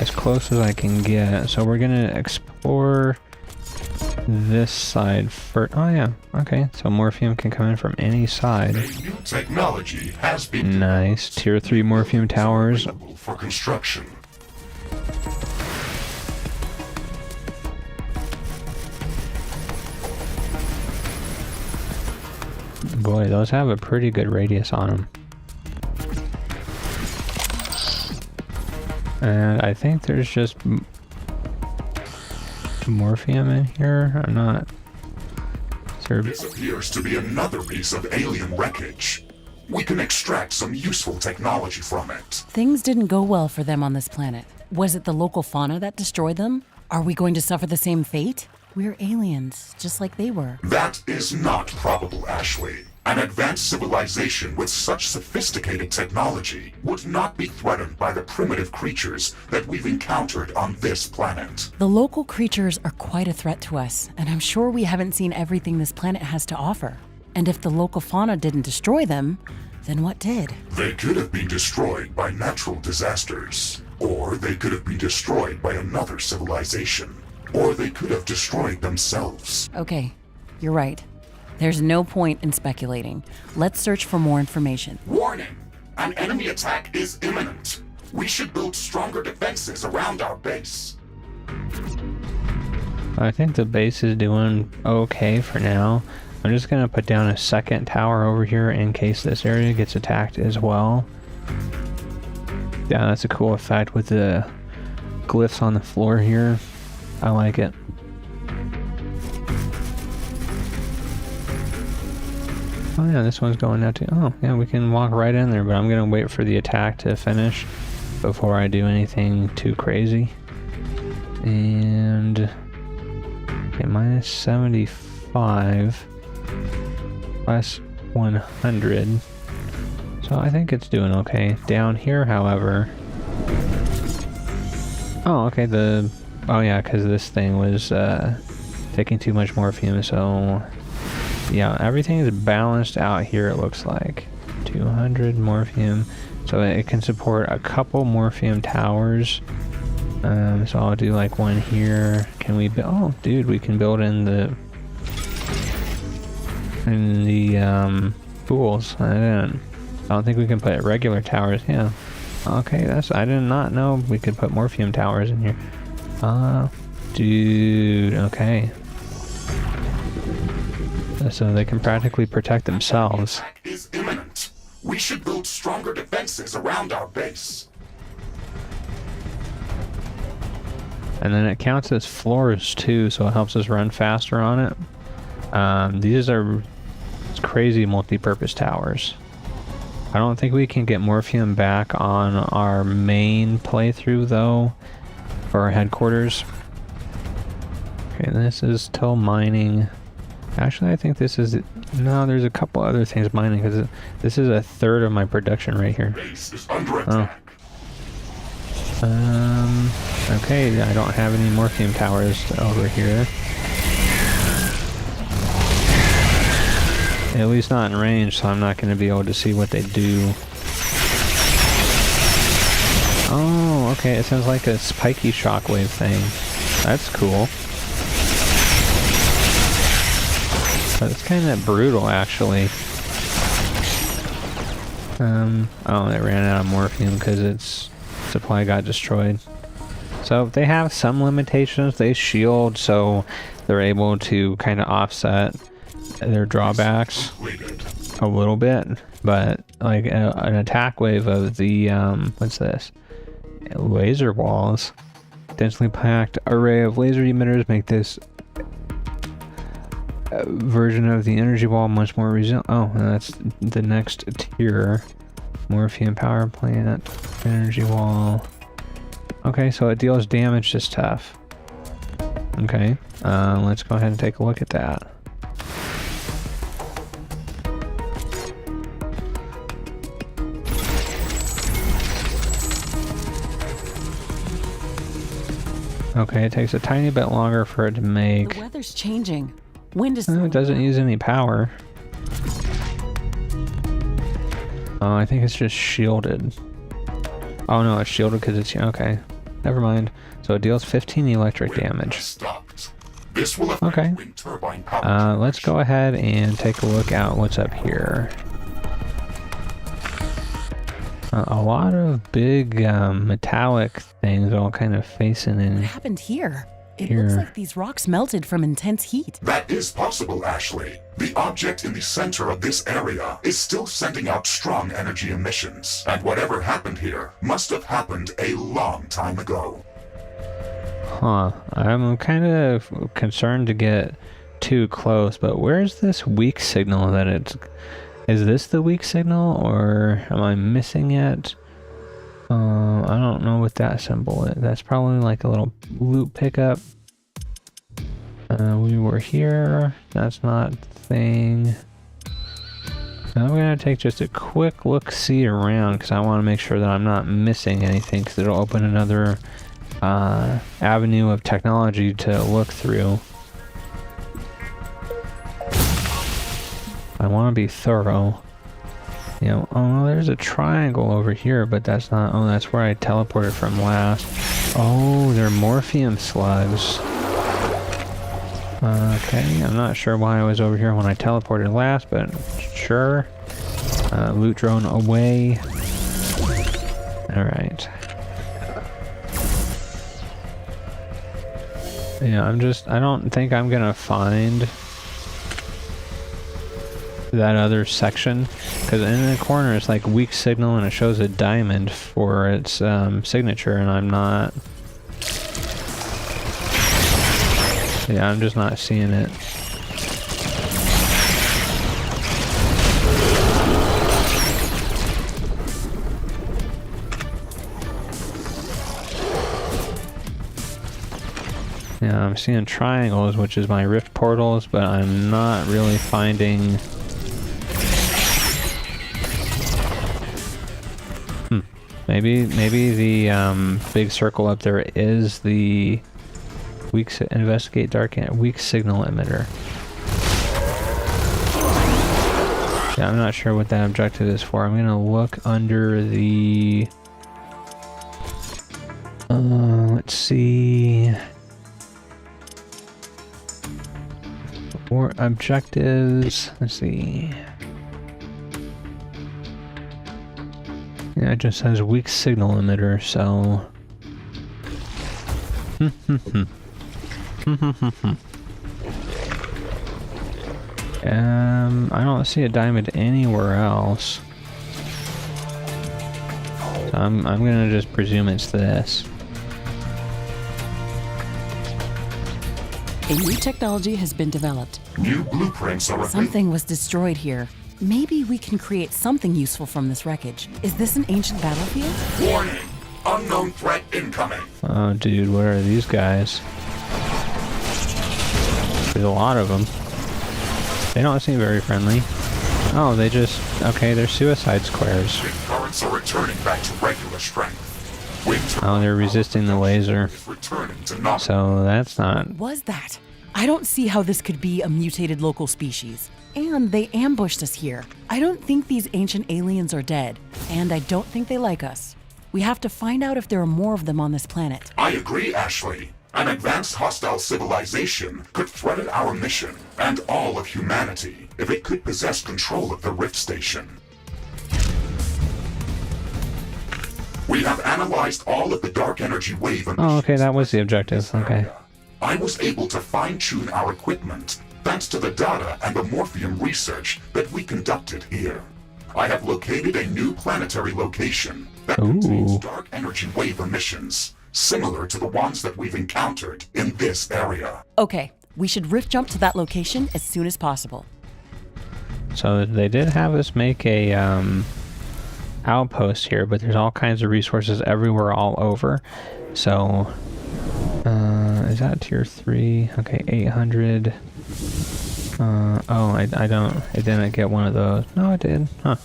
S1: As close as I can get. So we're gonna explore this side first. Oh yeah, okay. So morphium can come in from any side.
S2: A new technology has been
S1: Nice. Tier 3 morphium towers.
S2: available for construction.
S1: Boy, those have a pretty good radius on them. And I think there's just morphium in here. I'm not sure.
S2: This appears to be another piece of alien wreckage. We can extract some useful technology from it.
S3: Things didn't go well for them on this planet. Was it the local fauna that destroyed them? Are we going to suffer the same fate? We're aliens, just like they were.
S2: That is not probable, Ashley. An advanced civilization with such sophisticated technology would not be threatened by the primitive creatures that we've encountered on this planet.
S3: The local creatures are quite a threat to us, and I'm sure we haven't seen everything this planet has to offer. And if the local fauna didn't destroy them, then what did?
S2: They could have been destroyed by natural disasters, or they could have been destroyed by another civilization, or they could have destroyed themselves.
S3: Okay, you're right. There's no point in speculating. Let's search for more information.
S2: Warning! An enemy attack is imminent. We should build stronger defenses around our base.
S1: I think the base is doing okay for now. I'm just gonna put down a second tower over here in case this area gets attacked as well. Yeah, that's a cool effect with the glyphs on the floor here. I like it. Oh yeah, this one's going now too. Oh yeah, we can walk right in there, but I'm gonna wait for the attack to finish before I do anything too crazy. And okay, minus 75 plus 100. So I think it's doing okay. Down here, however. Oh, okay, oh yeah, because this thing was taking too much morphium, so yeah, everything is balanced out here, it looks like. 200 morphium. So it can support a couple morphium towers. So I'll do like one here. Can we build? Oh, dude, we can build in the pools. I don't think we can put regular towers. Yeah. Okay, I did not know we could put morphium towers in here. Dude, okay. So they can practically protect themselves.
S2: Is imminent. We should build stronger defenses around our base.
S1: And then it counts as floors too, so it helps us run faster on it. These are crazy multi-purpose towers. I don't think we can get morphium back on our main playthrough though, for our headquarters. Okay, this is still mining. Actually, I think this is... No, there's a couple other things mining, because this is a third of my production right here.
S2: Base is under attack.
S1: Okay, I don't have any morphium towers over here. At least not in range, so I'm not going to be able to see what they do. Oh, okay, it sounds like a spiky shockwave thing. That's cool. But it's kind of brutal, actually. Oh, it ran out of morphium because its supply got destroyed. So they have some limitations. They shield, so they're able to kind of offset their drawbacks a little bit. But like an attack wave of the what's this? Laser walls. Densely packed array of laser emitters make this version of the energy wall much more resilient. Oh, that's the next tier. Morphium power plant, energy wall. Okay, so it deals damage to stuff. Okay, let's go ahead and take a look at that. Okay, it takes a tiny bit longer for it to make.
S3: The weather's changing. Wind is...
S1: It doesn't use any power. Oh, I think it's just shielded. Oh no, it's shielded because it's... Okay, never mind. So it deals 15 electric damage.
S2: This will affect
S1: okay.
S2: wind turbine power
S1: Let's go ahead and take a look at what's up here. A lot of big metallic things all kind of facing in.
S3: What happened here? It looks like these rocks melted from intense heat.
S2: That is possible, Ashley. The object in the center of this area is still sending out strong energy emissions, and whatever happened here must have happened a long time ago.
S1: Huh. I'm kind of concerned to get too close, but where's this weak signal that it's... Is this the weak signal, or am I missing it? I don't know what that symbol is. That's probably like a little loop pickup. We were here. That's not the thing. I'm gonna take just a quick look-see around because I want to make sure that I'm not missing anything, because it'll open another avenue of technology to look through. I want to be thorough. You know, oh, there's a triangle over here, but that's not... Oh, that's where I teleported from last. Oh, they're morphium slugs. Okay, I'm not sure why I was over here when I teleported last, but sure. Loot drone away. Alright. Yeah, I don't think I'm gonna find that other section, because in the corner it's like weak signal and it shows a diamond for its signature, and I'm not... Yeah, I'm just not seeing it. Yeah, I'm seeing triangles, which is my rift portals, but I'm not really finding... Maybe the big circle up there is the investigate dark weak signal emitter. Yeah, I'm not sure what that objective is for. I'm gonna look under the... let's see... More objectives. Let's see. Yeah, it just says weak signal emitter, so... I don't see a diamond anywhere else. So I'm gonna just presume it's this.
S3: A new technology has been developed.
S2: New blueprints are available.
S3: Something was destroyed here. Maybe we can create something useful from this wreckage. Is this an ancient battlefield?
S2: Warning! Unknown threat incoming.
S1: Oh, dude, what are these guys? There's a lot of them. They don't seem very friendly. Oh, they just... Okay, they're suicide squares.
S2: The currents are returning back to regular strength. Winter
S1: Oh, they're resisting the laser.
S2: is returning to normal.
S1: So that's not...
S3: What was that? I don't see how this could be a mutated local species. And they ambushed us here. I don't think these ancient aliens are dead. And I don't think they like us. We have to find out if there are more of them on this planet.
S2: I agree, Ashley. An advanced hostile civilization could threaten our mission and all of humanity if it could possess control of the Rift Station. We have analyzed all of the dark energy wave emissions.
S1: Oh, okay, that was the objective. Okay.
S2: I was able to fine-tune our equipment thanks to the data and the morphium research that we conducted here. I have located a new planetary location that contains dark energy wave emissions, similar to the ones that we've encountered in this area.
S3: Okay, we should rift jump to that location as soon as possible.
S1: So they did have us make a outpost here, but there's all kinds of resources everywhere all over. So is that tier 3? Okay, 800. Oh, I didn't get one of those. No, I did. Huh.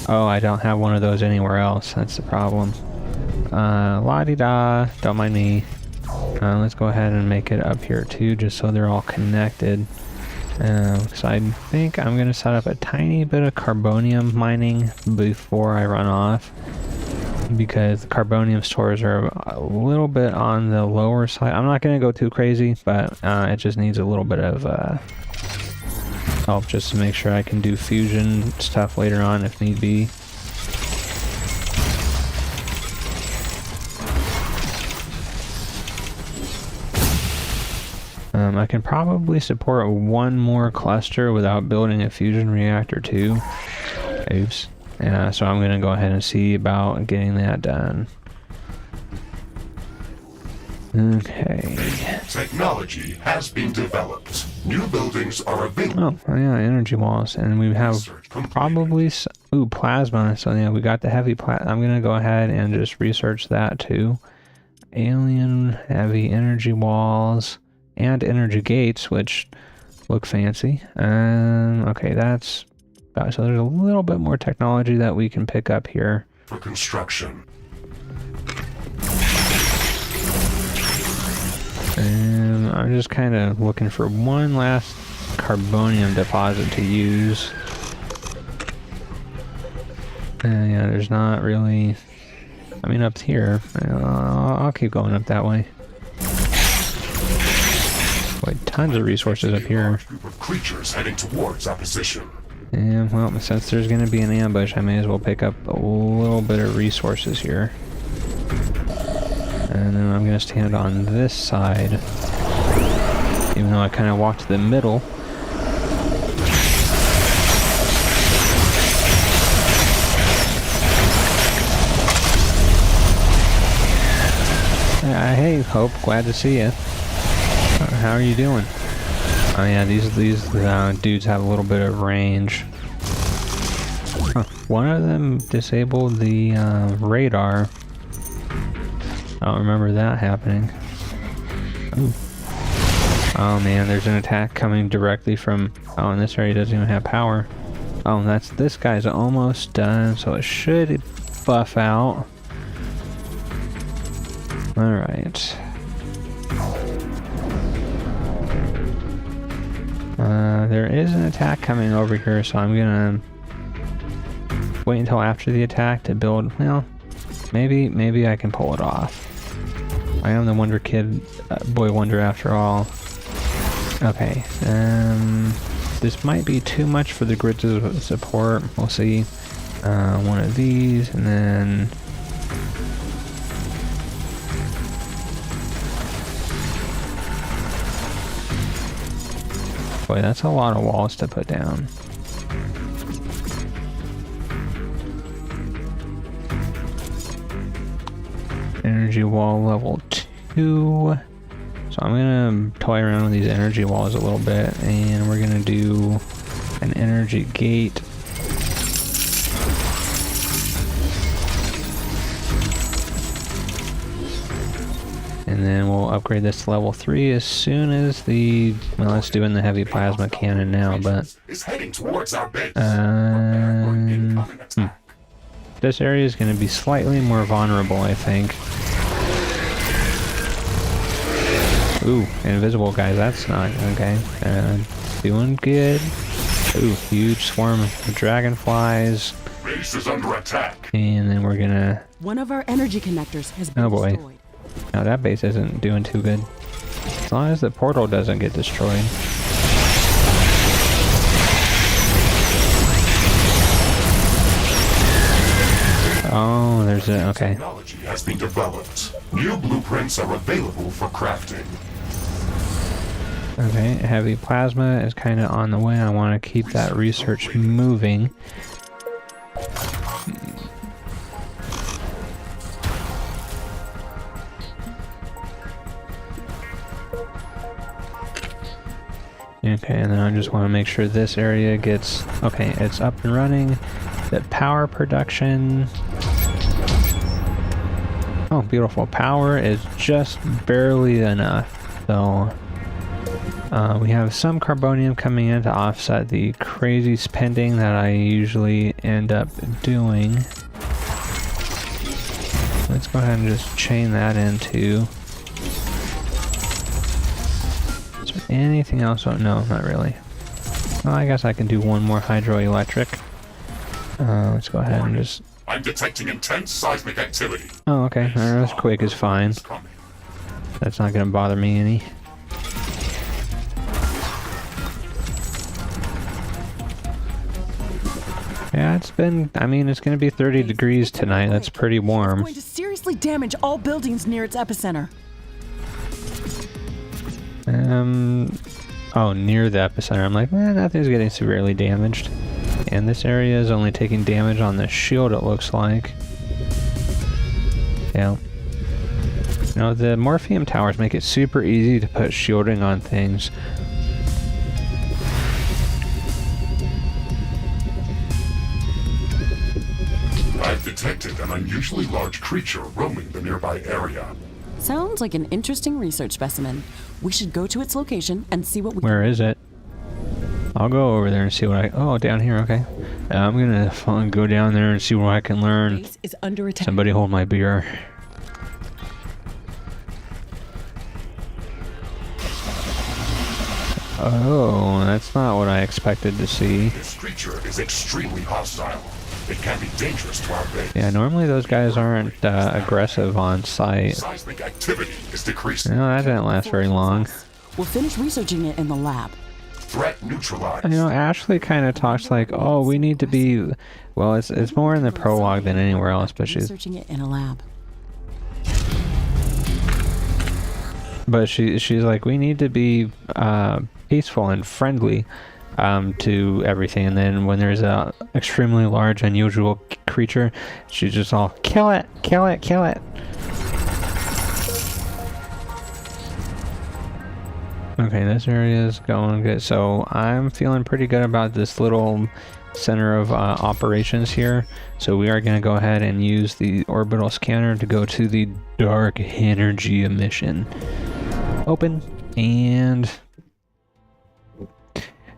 S1: Oh, I don't have one of those anywhere else. That's the problem. La-di-da. Don't mind me. Let's go ahead and make it up here too, just so they're all connected. So I think I'm going to set up a tiny bit of carbonium mining before I run off, because the carbonium stores are a little bit on the lower side. I'm not going to go too crazy, but it just needs a little bit of help just to make sure I can do fusion stuff later on if need be. I can probably support one more cluster without building a fusion reactor too. Oops. Yeah, so I'm going to go ahead and see about getting that done. Okay.
S2: Technology has been developed. New buildings are available.
S1: Oh, yeah, energy walls. And we have probably... Ooh, plasma. So yeah, we got the heavy plasma. I'm going to go ahead and just research that too. Alien heavy energy walls. And energy gates, which look fancy. Okay, that's... So there's a little bit more technology that we can pick up here.
S2: For construction.
S1: And I'm just kind of looking for one last carbonium deposit to use. Yeah, there's not really... I mean, up here. I'll keep going up that way. Boy, tons of resources up here.
S2: Group of creatures heading towards our position.
S1: And, well, since there's going to be an ambush, I may as well pick up a little bit of resources here. And then I'm going to stand on this side. Even though I kind of walked to the middle. Hey, Hope, glad to see you. How are you doing? Oh yeah, these dudes have a little bit of range. Huh. One of them disabled the radar. I don't remember that happening. Ooh. Oh man, there's an attack coming directly from... Oh, and this area doesn't even have power. Oh, this guy's almost done, so it should buff out. There is an attack coming over here, so I'm gonna wait until after the attack to build. Well, maybe I can pull it off. I am the Wonder Kid, Boy Wonder after all. Okay, this might be too much for the grid to support. We'll see. One of these, and then boy, that's a lot of walls to put down. Energy wall level 2. So I'm gonna toy around with these energy walls a little bit, and we're gonna do an energy gate. And then we'll upgrade this to level 3 as soon as the... Well, it's doing the heavy plasma cannon now, but... This area is going to be slightly more vulnerable, I think. Ooh, invisible guys, that's not... Okay. Doing good. Ooh, huge swarm of dragonflies.
S2: Base is under attack.
S1: And then we're gonna...
S3: One of our energy connectors has been
S1: boy.
S3: destroyed.
S1: Now that base isn't doing too good. As long as the portal doesn't get destroyed. Oh, there's a... Okay.
S2: Technology has been developed. New blueprints are available for crafting.
S1: Okay, heavy plasma is kind of on the way. I want to keep that research moving. Okay, and then I just want to make sure this area gets... Okay, it's up and running. The power production... Oh, beautiful. Power is just barely enough. So, we have some carbonium coming in to offset the crazy spending that I usually end up doing. Let's go ahead and just chain that into... Anything else? Oh, no, not really. Well, I guess I can do one more hydroelectric. Let's go ahead and just...
S2: I'm detecting intense seismic activity.
S1: Oh, okay. Earthquake is fine. That's not going to bother me any. Yeah, it's been... I mean, it's going to be 30 degrees tonight. That's pretty warm.
S3: It's going to seriously damage all buildings near its epicenter.
S1: Oh, near the epicenter. I'm like, nothing's getting severely damaged. And this area is only taking damage on the shield, it looks like. Yeah. You know, the Morphium towers make it super easy to put shielding on things.
S2: I've detected an unusually large creature roaming the nearby area.
S3: Sounds like an interesting research specimen. We should go to its location and see what we
S1: Where is it? I'll go over there and see what I... Oh, down here, okay. I'm gonna go down there and see what I can learn.
S3: Base is under attack.
S1: Somebody hold my beer. Oh, that's not what I expected to see.
S2: This creature is extremely hostile. It can be dangerous to our base.
S1: Yeah, normally those guys aren't aggressive on sight.
S2: Seismic activity is decreasing.
S1: No, that didn't last very long.
S3: We'll finish researching it in the lab.
S2: Threat neutralized.
S1: You know, Ashley kind of talks like, oh, we need to be... Well, it's more in the prologue than anywhere else, but she's...
S3: Researching it in a lab.
S1: But she's like, we need to be peaceful and friendly to everything. And then when there's a extremely large, unusual creature, she's just all, kill it, kill it, kill it. Okay, this area is going good. So I'm feeling pretty good about this little center of operations here. So we are going to go ahead and use the orbital scanner to go to the dark energy emission. Open. And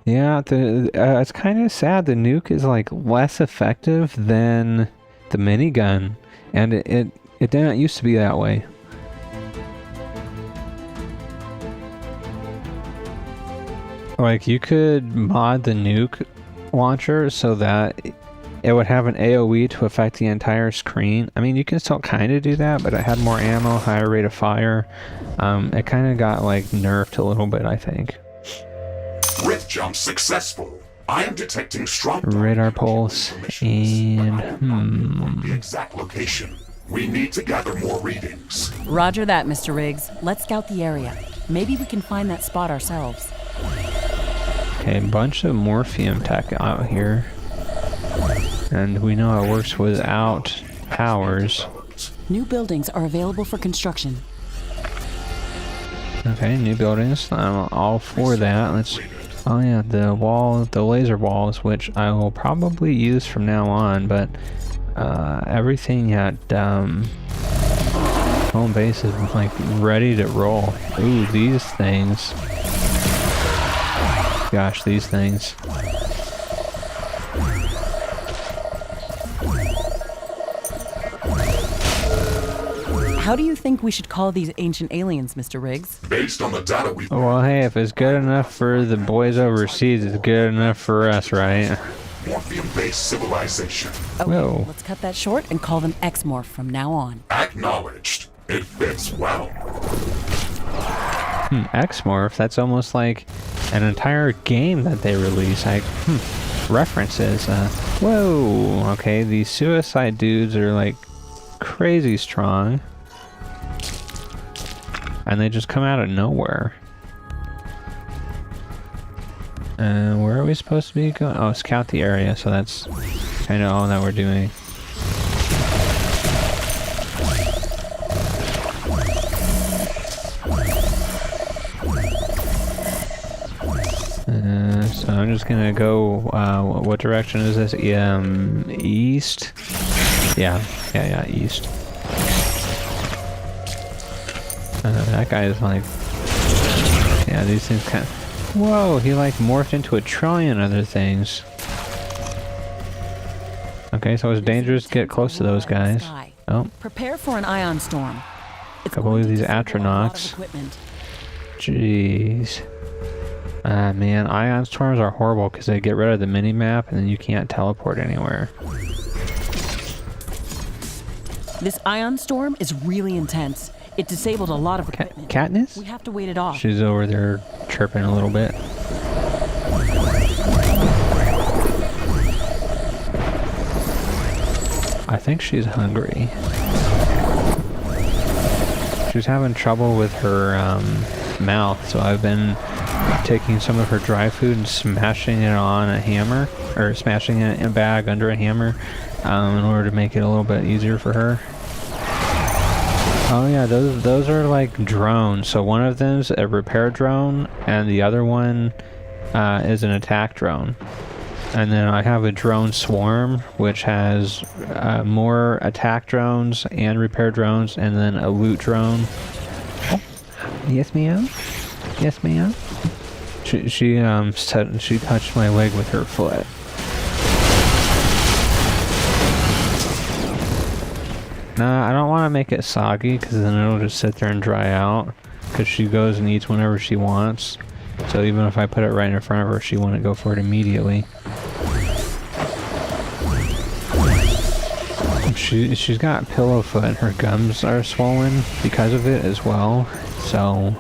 S1: yeah, it's kind of sad. The nuke is like less effective than the minigun, and it didn't used to be that way. Like, you could mod the nuke launcher so that it would have an AoE to affect the entire screen. I mean, you can still kind of do that, but it had more ammo, higher rate of fire. It kind of got, like, nerfed a little bit, I think.
S2: Rift jump successful. I am detecting strong
S1: Radar pulse, and...
S2: the exact location. We need to gather more readings.
S3: Roger that, Mr. Riggs. Let's scout the area. Maybe we can find that spot ourselves.
S1: Okay, a bunch of morphium tech out here. And we know it works without powers.
S3: New buildings are available for construction.
S1: Okay, new buildings. I'm all for that. Let's... Oh yeah, the laser walls, which I will probably use from now on, but everything at home base is like ready to roll. Ooh, these things. Gosh, these things.
S3: How do you think we should call these ancient aliens, Mr. Riggs?
S2: Based on the data we...
S1: Well, hey, if it's good enough for the boys overseas, it's good enough for us, right?
S2: Morphium-based civilization.
S3: Okay,
S1: Whoa.
S3: let's cut that short and call them X-Morph from now on.
S2: Acknowledged. It fits well.
S1: X-Morph, that's almost like an entire game that they release. Like, references. Whoa, okay, these suicide dudes are like crazy strong. And they just come out of nowhere. Where are we supposed to be going? Oh, scout the area, so that's kind of all that we're doing. So I'm just gonna go, what direction is this? East? Yeah, east. That guy is like... Yeah, these things kind of... Whoa, he like morphed into a trillion other things. Okay, so it's dangerous to get close to those guys. Oh.
S3: Prepare for an ion storm. It's
S1: I believe these
S3: going to take a lot of
S1: astronauts.
S3: equipment.
S1: Jeez. Man, ion storms are horrible because they get rid of the mini-map and then you can't teleport anywhere.
S3: This ion storm is really intense. It disabled a lot of equipment.
S1: Katniss?
S3: We have to wait it off.
S1: She's over there chirping a little bit. I think she's hungry. She's having trouble with her mouth, so I've been taking some of her dry food and smashing it on a hammer, or smashing it in a bag under a hammer, in order to make it a little bit easier for her. Oh yeah, those are like drones. So one of them's a repair drone, and the other one is an attack drone. And then I have a drone swarm, which has more attack drones and repair drones, and then a loot drone. Oh, yes, ma'am. Yes, ma'am. She touched my leg with her foot. Nah, I don't want to make it soggy, because then it'll just sit there and dry out. Because she goes and eats whenever she wants. So even if I put it right in front of her, she wouldn't go for it immediately. She's got pillow foot and her gums are swollen because of it as well. So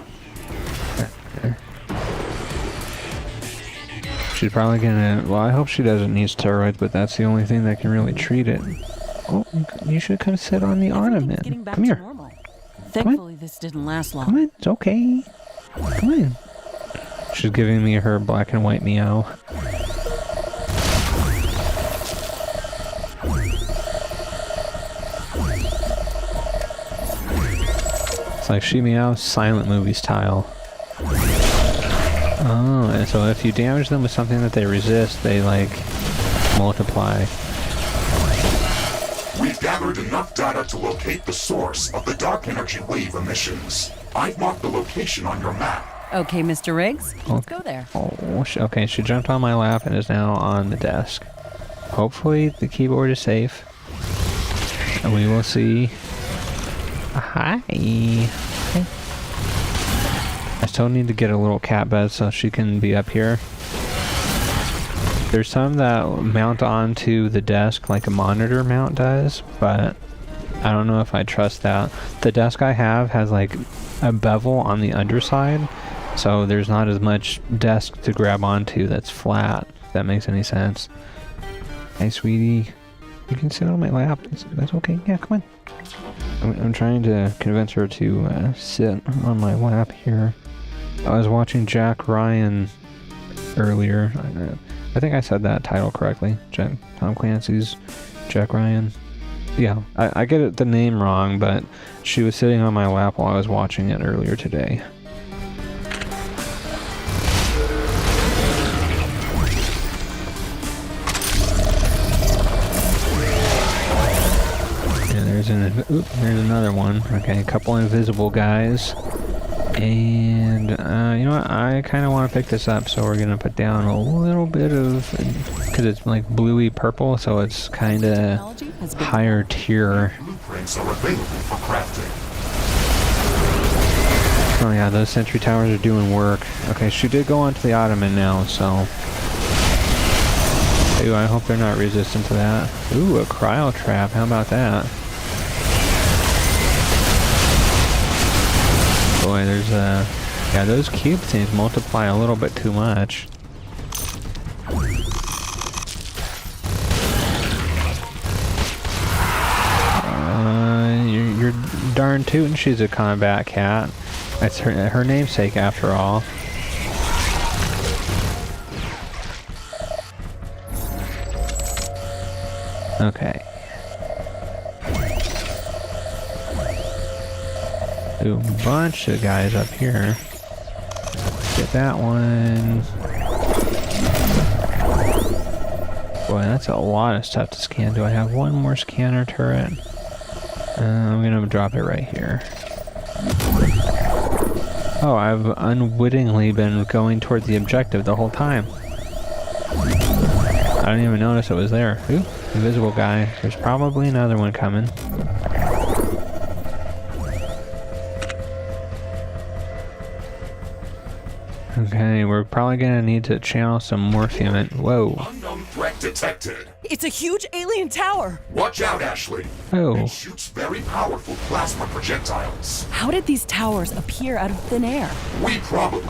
S1: she's probably gonna... Well, I hope she doesn't need steroids, but that's the only thing that can really treat it. Oh, you should come sit on the ottoman. Come here.
S3: Thankfully, this didn't last long.
S1: Come on, it's okay. Come on. She's giving me her black and white meow. It's like she meows silent movie style. Oh, and so if you damage them with something that they resist, they like multiply.
S2: We've gathered enough data to locate the source of the dark energy wave emissions. I've marked the location on your map.
S3: Okay, Mr. Riggs, let's go there.
S1: Oh, okay, she jumped on my lap and is now on the desk. Hopefully the keyboard is safe. And we will see. Hi. Okay. still need to get a little cat bed so she can be up here. There's some that mount onto the desk like a monitor mount does, but I don't know if I trust that. The desk I have has like a bevel on the underside, so there's not as much desk to grab onto that's flat, if that makes any sense. Hey sweetie, you can sit on my lap, that's okay, yeah, come on. I'm trying to convince her to sit on my lap here. I was watching Jack Ryan earlier. I think I said that title correctly. Tom Clancy's Jack Ryan. Yeah, I get it, the name wrong, but she was sitting on my lap while I was watching it earlier today. And there's another one. Okay, a couple invisible guys. And you know what, I kind of want to pick this up, so we're gonna put down a little bit of, because it's like bluey purple, so it's kind of higher tier.
S2: Blueprints are available for crafting.
S1: Oh yeah, those sentry towers are doing work. Okay, she did go onto the ottoman now, so ooh, I hope they're not resistant to that. Ooh, a cryo trap, how about that? Boy, there's yeah, those cube things multiply a little bit too much. You're darn tootin' she's a combat cat. That's her namesake after all. Okay. Ooh, a bunch of guys up here. Get that one. Boy, that's a lot of stuff to scan. Do I have one more scanner turret? I'm gonna drop it right here. Oh, I've unwittingly been going toward the objective the whole time. I didn't even notice it was there. Ooh, invisible guy. There's probably another one coming. Okay, we're probably gonna need to channel some morphium in. Whoa.
S2: Unknown threat detected.
S3: It's a huge alien tower!
S2: Watch out, Ashley.
S1: Oh.
S2: It shoots very powerful plasma projectiles.
S3: How did these towers appear out of thin air?
S2: We probably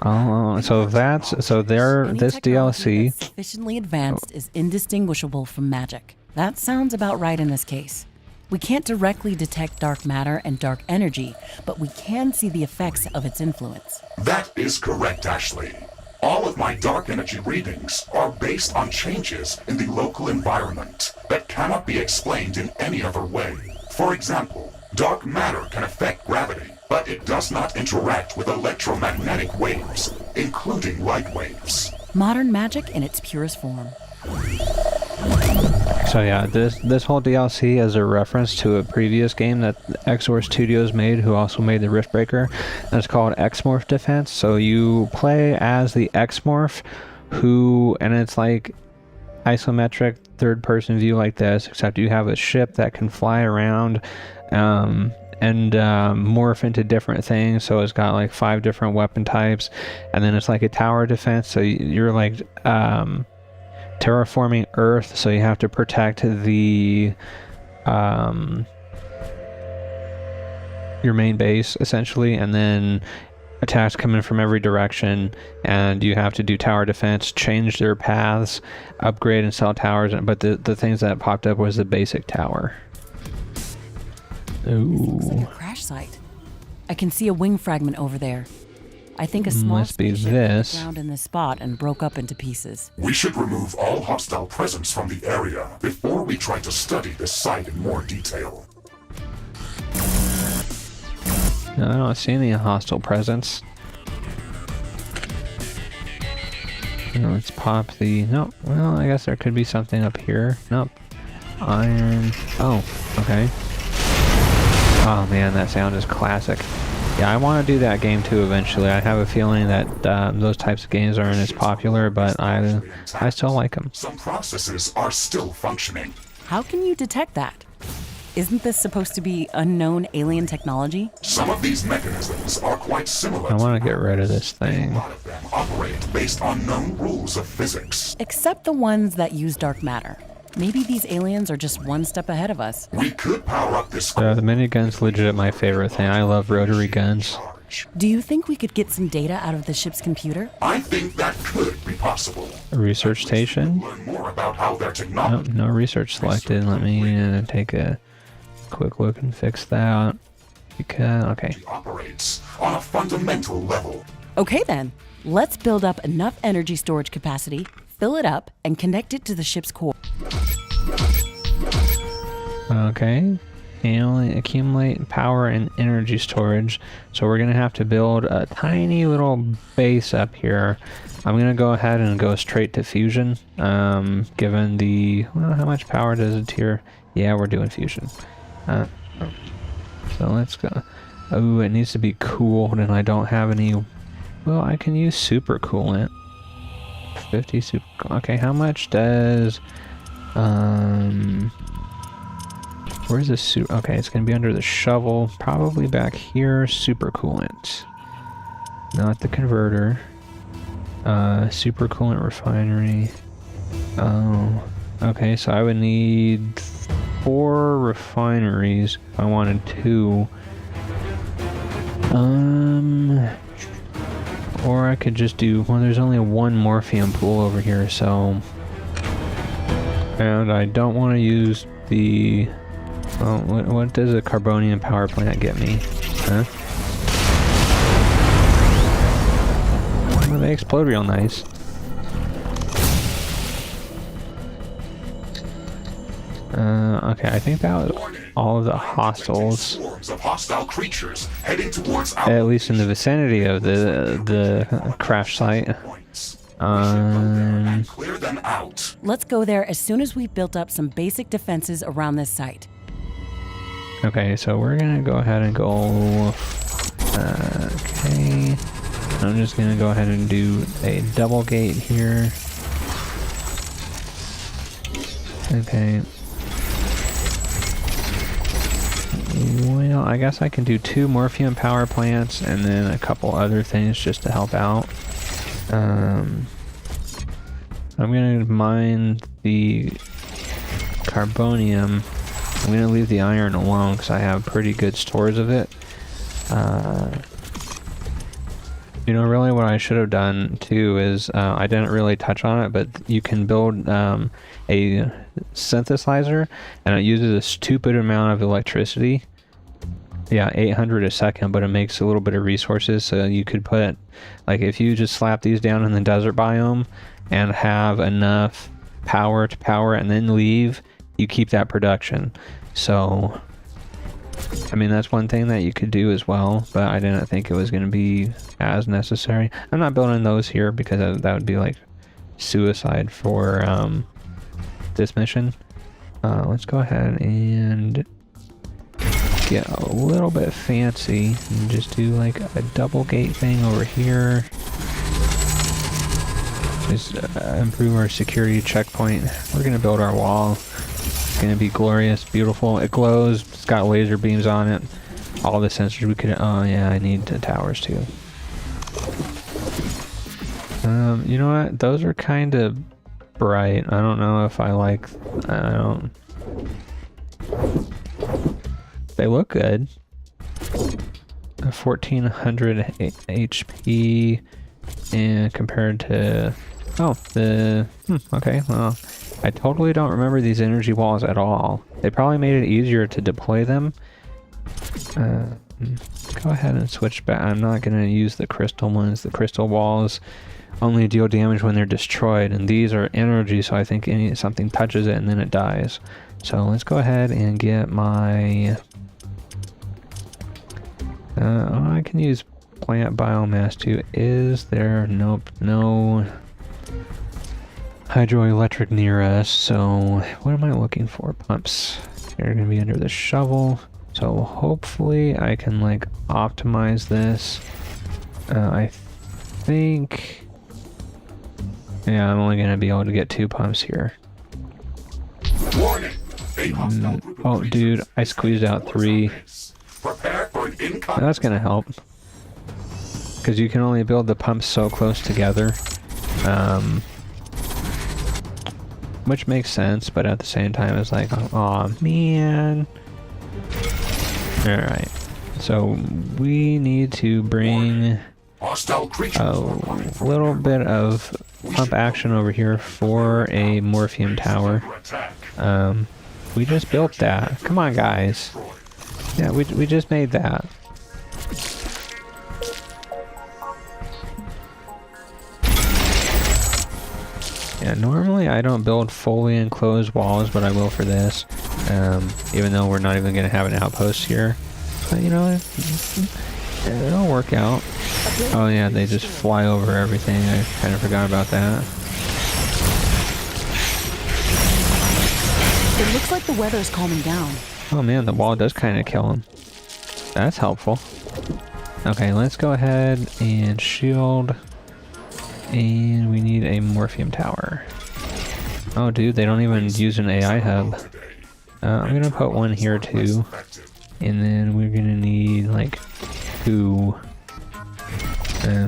S1: Oh, so that's, so there, this DLC.
S3: Sufficiently advanced is indistinguishable from magic. That sounds about right in this case. We can't directly detect dark matter and dark energy, but we can see the effects of its influence.
S2: That is correct, Ashley. All of my dark energy readings are based on changes in the local environment that cannot be explained in any other way. For example, dark matter can affect gravity, but it does not interact with electromagnetic waves, including light waves.
S3: Modern magic in its purest form.
S1: So yeah, this whole DLC is a reference to a previous game that Exor Studios made, who also made the Riftbreaker. And it's called X-Morph Defense. So you play as the X-Morph, and it's like isometric third-person view like this, except you have a ship that can fly around and morph into different things. So it's got like 5 different weapon types, and then it's like a tower defense. So you're like terraforming Earth, so you have to protect the your main base essentially, and then attacks come in from every direction, and you have to do tower defense, change their paths, upgrade and sell towers. But the things that popped up was the basic tower. Ooh.
S3: This looks like a crash site. I can see a wing fragment over there. I think a small
S1: Must be
S3: spaceship
S1: this.
S3: hit the ground in this spot and broke up into pieces.
S2: We should remove all hostile presence from the area before we try to study this site in more detail.
S1: No, I don't see any hostile presence. Let's pop the... Nope. Well, I guess there could be something up here. Nope. Iron... Oh, okay. Oh man, that sound is classic. Yeah, I want to do that game too eventually. I have a feeling that those types of games aren't as popular, but I still like them.
S2: Some processes are still functioning.
S3: How can you detect that? Isn't this supposed to be unknown alien technology?
S2: Some of these mechanisms are quite similar.
S1: I want to get rid of this
S2: A
S1: thing.
S2: lot of them operate based on known rules of physics.
S3: Except the ones that use dark matter. Maybe these aliens are just one step ahead of us.
S2: We could power up this
S1: The minigun's legit my favorite thing. I love rotary guns.
S2: charge.
S3: Do you think we could get some data out of the ship's computer?
S2: I think that could be possible.
S1: A research station?
S2: Learn more about how their
S1: Nope,
S2: technology
S1: no research selected. Let me take a quick look and fix that. Because, okay.
S2: operates on a fundamental level.
S3: Okay then, let's build up enough energy storage capacity, fill it up, and connect it to the ship's core.
S1: Okay. Accumulate power and energy storage. So we're going to have to build a tiny little base up here. I'm going to go ahead and go straight to fusion. Given the... Well, how much power does it here? Yeah, we're doing fusion. So let's go. Oh, it needs to be cooled and I don't have any... Well, I can use super coolant. 50 super... Okay, how much does... Where's the suit? Okay, it's gonna be under the shovel, probably back here. Super coolant, not the converter. Super coolant refinery. Oh, okay. So I would need 4 refineries if I wanted 2. Or I could just do. Well, there's only 1 morphium pool over here, so. And I don't want to use the. Oh, what does a carbonium power plant get me? Huh? Well, they explode real nice. Okay, I think that was all of the hostiles.
S2: Swarms of hostile creatures heading towards our
S1: At least in the vicinity of the crash site.
S2: points.
S1: Um,
S2: Clear them out.
S3: Let's go there as soon as we've built up some basic defenses around this site.
S1: Okay, so we're gonna go ahead and go. Okay, I'm just gonna go ahead and do a double gate here. Okay. Well, I guess I can do 2 morphium power plants and then a couple other things just to help out. I'm gonna mine the carbonium. I'm gonna leave the iron alone because I have pretty good stores of it. You know, really what I should have done too is, I didn't really touch on it, but you can build a synthesizer and it uses a stupid amount of electricity. Yeah, 800 a second, but it makes a little bit of resources. So you could put, like, if you just slap these down in the desert biome and have enough power to power and then leave, you keep that production. So, I mean, that's one thing that you could do as well, but I didn't think it was going to be as necessary. I'm not building those here because that would be like suicide for this mission. Let's go ahead and get a little bit fancy and just do like a double gate thing over here. Just improve our security checkpoint. We're going to build our wall. It's going to be glorious, beautiful. It glows. It's got laser beams on it. All the sensors we could... Oh, yeah, I need the towers, too. You know what? Those are kind of bright. I don't know if I like... I don't... They look good. 1400 HP and compared to... Oh, okay, well... I totally don't remember these energy walls at all. They probably made it easier to deploy them. Go ahead and switch back. I'm not going to use the crystal ones. The crystal walls only deal damage when they're destroyed, and these are energy, so I think something touches it and then it dies. So let's go ahead and get my... I can use plant biomass too. Is there? Nope. No hydroelectric near us, so what am I looking for? Pumps. They're gonna be under the shovel, so hopefully I can like optimize this. I think, yeah, I'm only gonna be able to get 2 pumps here.
S2: Warning! A hostile group of
S1: Oh,
S2: creatures
S1: dude, I squeezed out 3.
S2: Prepare for an incoming.
S1: That's gonna help. Because you can only build the pumps so close together. Which makes sense, but at the same time it's like, oh man. Alright. So we need to bring
S2: Hostile creatures
S1: a
S2: are coming from
S1: little
S2: nearby.
S1: bit of pump action over here for a morphium tower.
S2: Under attack.
S1: We just built that. Come on, guys.
S2: Destroyed.
S1: Yeah, we just made that. Yeah, normally I don't build fully enclosed walls, but I will for this. Even though we're not even going to have an outpost here. But you know, it'll work out. Oh yeah, they just fly over everything. I kind of forgot about that.
S3: It looks like the weather's calming down.
S1: Oh man, the wall does kind of kill him. That's helpful. Okay, let's go ahead and shield. And we need a morphium tower. Oh dude, they don't even use an AI hub. I'm gonna put one here too. And then we're gonna need like 2.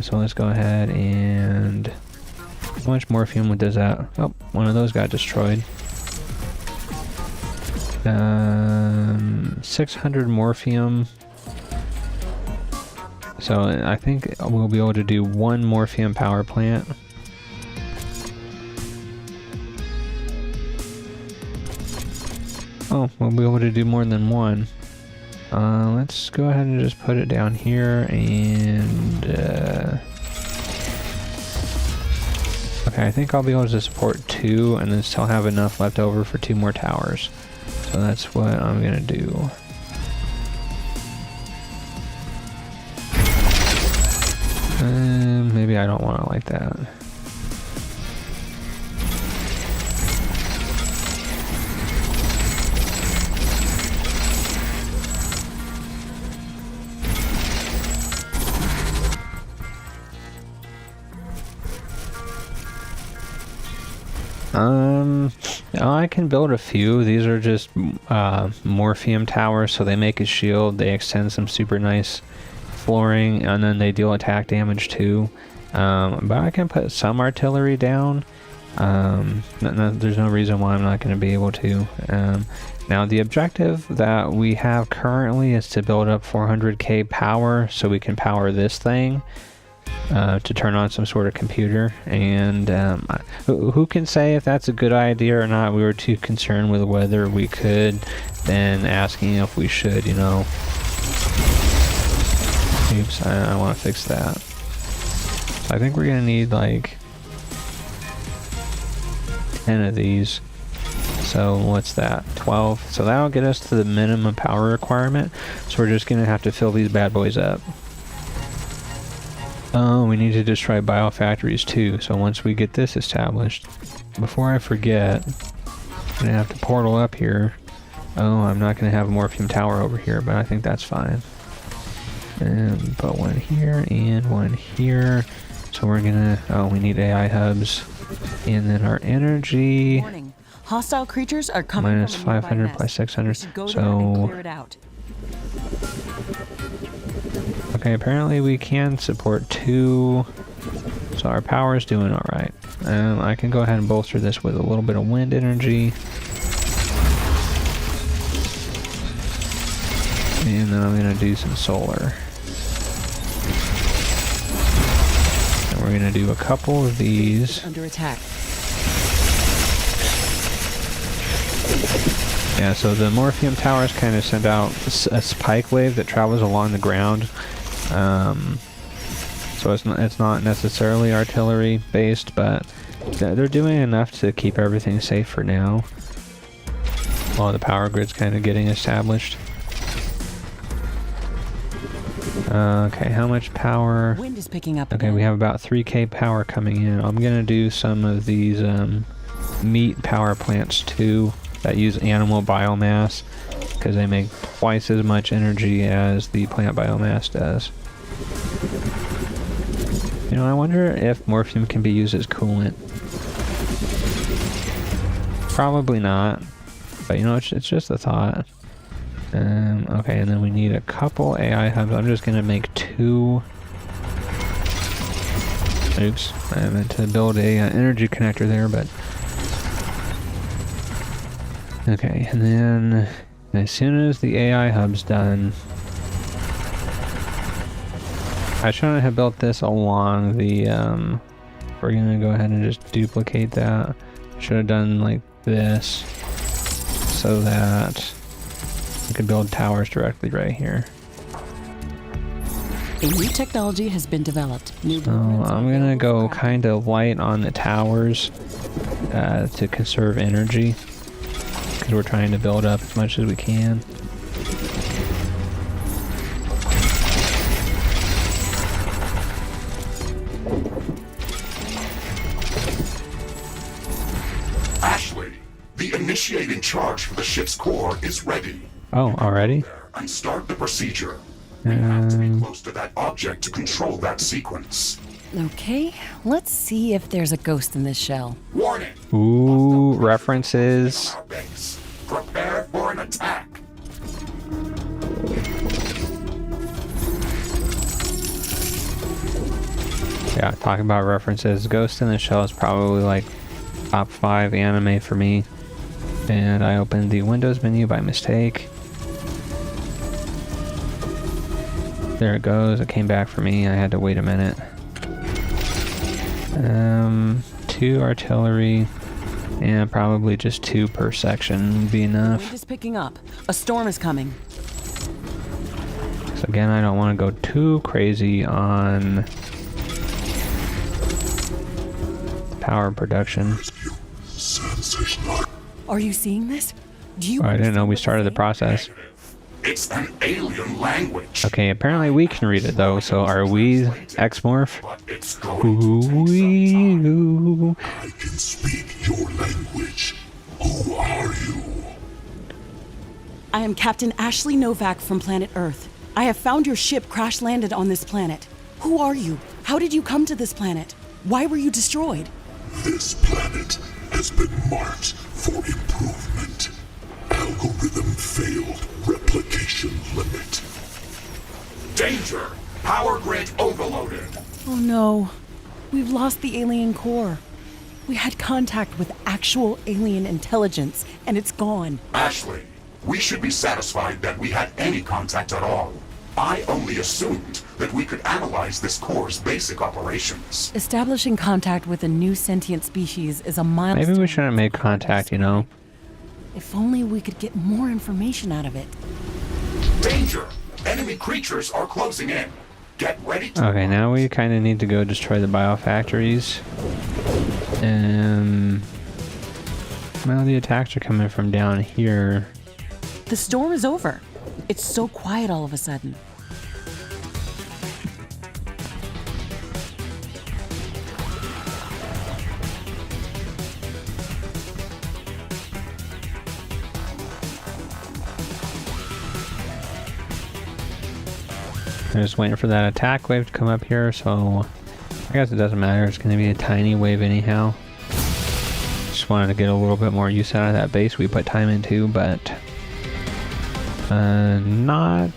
S1: So let's go ahead and... How much morphium does that? Oh, one of those got destroyed. 600 morphium. So I think we'll be able to do 1 morphium power plant. Oh, we'll be able to do more than 1. Let's go ahead and just put it down here and... Okay, I think I'll be able to support 2 and then still have enough left over for 2 more towers. So that's what I'm gonna do. Maybe I don't want it like that. I can build a few. These are just morphium towers, so they make a shield. They extend some super nice flooring, and then they deal attack damage too. But I can put some artillery down. There's no reason why I'm not going to be able to. Now the objective that we have currently is to build up 400k power so we can power this thing. To turn on some sort of computer, and who can say if that's a good idea or not? We were too concerned with whether we could than asking if we should, you know. Oops, I want to fix that. So I think we're gonna need like 10 of these. So what's that? 12. So that'll get us to the minimum power requirement. So we're just gonna have to fill these bad boys up. Oh, we need to destroy biofactories too, so once we get this established, before I forget, I'm gonna have to portal up here. Oh, I'm not gonna have a morphium tower over here, but I think that's fine. And put one here and one here. So we're gonna, oh, we need AI hubs. And then our energy,
S3: Warning. Hostile creatures are coming
S1: minus
S3: from a nearby
S1: 500
S3: nest.
S1: plus 600.
S3: We should go there and
S1: So,
S3: clear it out.
S1: okay, apparently we can support 2, so our power is doing alright. I can go ahead and bolster this with a little bit of wind energy. And then I'm going to do some solar. And we're going to do a couple of these.
S3: Under attack.
S1: Yeah, so the morphium towers kind of send out a spike wave that travels along the ground. So it's not necessarily artillery based, but they're doing enough to keep everything safe for now, while the power grid's kind of getting established. Okay, how much power?
S3: Wind is picking up.
S1: Okay,
S3: again.
S1: we have about 3k power coming in. I'm gonna do some of these meat power plants too that use animal biomass, because they make twice as much energy as the plant biomass does. You know, I wonder if morphium can be used as coolant. Probably not. But you know, it's just a thought. Okay, and then we need a couple AI hubs. I'm just gonna make 2. Oops, I meant to build a energy connector there, but okay. And then as soon as the AI hub's done, I shouldn't have built this along the. We're gonna go ahead and just duplicate that. Should have done like this, so that we could build towers directly right here.
S3: A new technology has been developed.
S1: So I'm gonna go kind of light on the towers to conserve energy, because we're trying to build up as much as we can.
S2: Ashley, the initiating charge for the ship's core is ready.
S1: Oh, already?
S2: And start the procedure. We have to be close to that object to control that sequence.
S3: Okay, let's see if there's a ghost in this shell.
S2: Warning!
S1: Ooh, references.
S2: Our base. Prepare for an attack.
S1: Yeah, talking about references. Ghost in the Shell is probably like top 5 anime for me. And I opened the Windows menu by mistake. There it goes. It came back for me. I had to wait a minute. 2 artillery, and probably just 2 per section would be enough.
S3: Wind is picking up. A storm is coming.
S1: So again, I don't want to go too crazy on power production.
S3: Are you seeing this? Do you?
S1: Oh, I didn't know we
S3: understand
S1: started the
S3: what
S1: process.
S2: It's an alien language.
S1: Okay, apparently we can read it though, so are we X-Morph?
S2: But it's going
S1: Ooh-wee-oo.
S2: I can speak your language. Who are you?
S3: I am Captain Ashley Novak from planet Earth. I have found your ship crash landed on this planet. Who are you? How did you come to this planet? Why were you destroyed?
S2: This planet has been marked for improvement. Algorithm failed. Replication limit. Danger! Power grid overloaded.
S3: Oh no. We've lost the alien core. We had contact with actual alien intelligence, and it's gone.
S2: Ashley, we should be satisfied that we had any contact at all. I only assumed that we could analyze this core's basic operations.
S3: Establishing contact with a new sentient species is a milestone.
S1: Maybe we shouldn't make contact, you know?
S3: If only we could get more information out of it.
S2: Danger! Enemy creatures are closing in. Get ready to...
S1: Okay, now we kind of need to go destroy the biofactories. Well, the attacks are coming from down here.
S3: The storm is over. It's so quiet all of a sudden.
S1: I'm just waiting for that attack wave to come up here, so I guess it doesn't matter. It's going to be a tiny wave anyhow. Just wanted to get a little bit more use out of that base we put time into, but not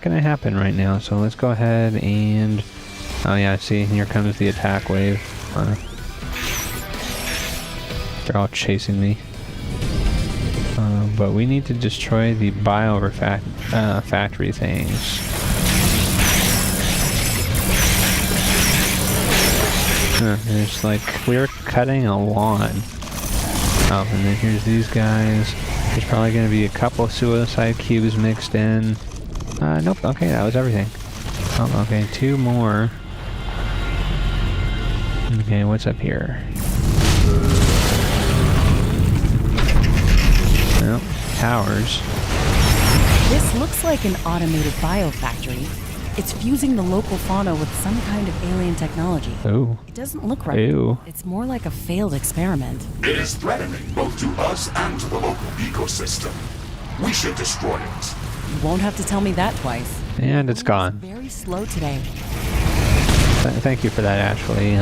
S1: going to happen right now. So let's go ahead and... Oh yeah, see, here comes the attack wave. They're all chasing me. But we need to destroy the factory things. It's like clear cutting a lawn. Oh, and then here's these guys. There's probably going to be a couple of suicide cubes mixed in. Nope, okay, that was everything. Oh, okay, 2 more. Okay, what's up here? Well, towers.
S3: This looks like an automated biofactory. It's fusing the local fauna with some kind of alien technology.
S1: Ooh.
S3: It doesn't look right.
S1: Ew.
S3: It's more like a failed experiment.
S2: It is threatening both to us and to the local ecosystem. We should destroy it.
S3: You won't have to tell me that twice.
S1: And it's gone.
S3: Very slow today.
S1: Thank you for that, Ashley.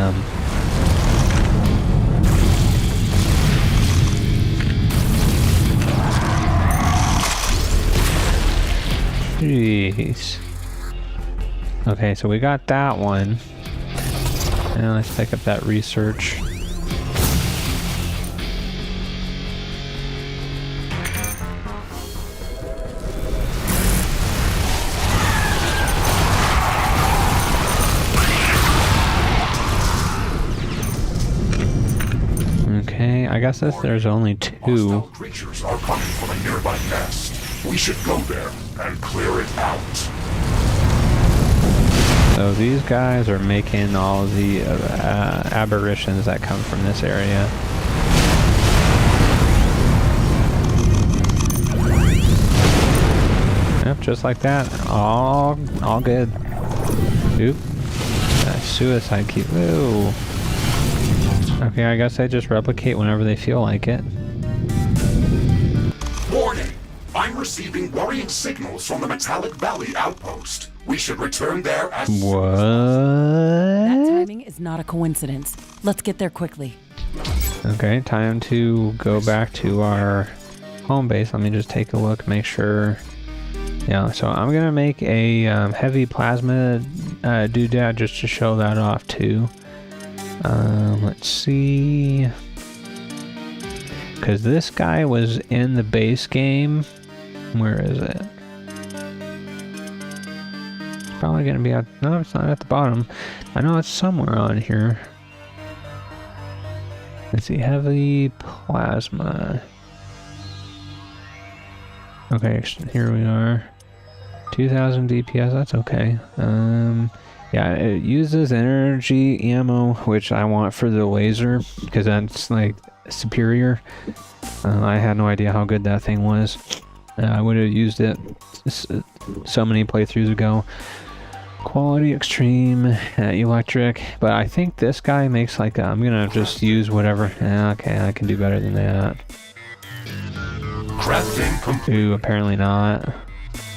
S1: Jeez. Okay, so we got that one. Now let's pick up that research. Okay, I guess there's only 2.
S2: Hostile creatures are coming from a nearby nest. We should go there and clear it out.
S1: So these guys are making all the aberrations that come from this area. Yep, just like that. All good. Oop. Suicide key. Whoa. Okay, I guess they just replicate whenever they feel like it.
S2: Warning! I'm receiving worrying signals from the Metallic Valley outpost. We should return there as
S1: What?
S3: That timing is not a coincidence. Let's get there quickly.
S1: Okay, time to go back to our home base. Let me just take a look, make sure. Yeah, so I'm gonna make a heavy plasma doodad just to show that off too. Let's see, because this guy was in the base game. Where is it? It's probably gonna be at, no, it's not at the bottom. I know it's somewhere on here. Let's see, heavy plasma. Okay, here we are. 2000 DPS, that's okay. Yeah, it uses energy ammo, which I want for the laser, because that's like superior. I had no idea how good that thing was. I would have used it so many playthroughs ago. Quality extreme, electric, but I think this guy makes like I'm gonna just use whatever. Okay, I can do better than that.
S2: crafting complete.
S1: Ooh, apparently not.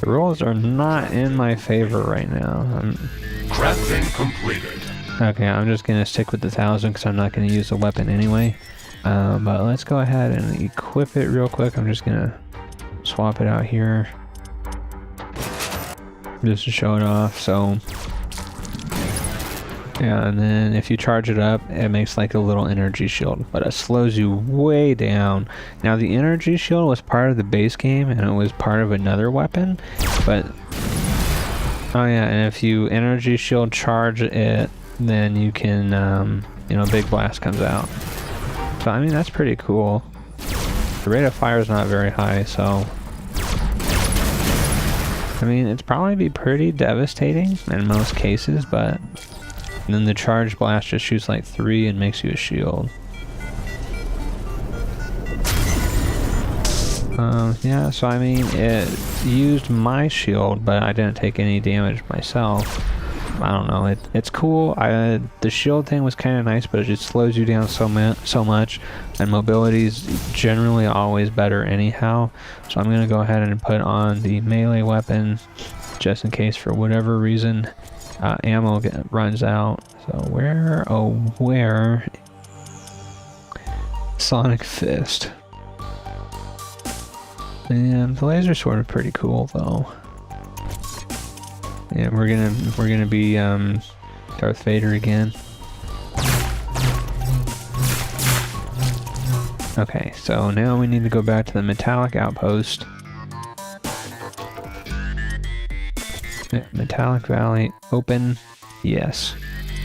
S1: The rolls are not in my favor right now.
S2: Crafting completed.
S1: Okay, I'm just gonna stick with the 1000 because I'm not gonna use the weapon anyway. But let's go ahead and equip it real quick. I'm just gonna swap it out here just to show it off. So yeah, and then if you charge it up, it makes like a little energy shield, but it slows you way down. Now the energy shield was part of the base game and it was part of another weapon, but oh yeah, and if you energy shield charge it, then you can you know, big blast comes out. So I mean, that's pretty cool. The rate of fire is not very high, so I mean, it's probably be pretty devastating in most cases, but and then the charge blast just shoots like 3 and makes you a shield. Yeah, so I mean, it used my shield, but I didn't take any damage myself. I don't know, it's cool. The shield thing was kind of nice, but it just slows you down so much, and mobility's generally always better anyhow. So I'm gonna go ahead and put on the melee weapon, just in case for whatever reason ammo runs out. So where Sonic Fist. And the laser sword is pretty cool though. Yeah, we're gonna be Darth Vader again. Okay, so now we need to go back to the metallic outpost. Metallic Valley, open, yes.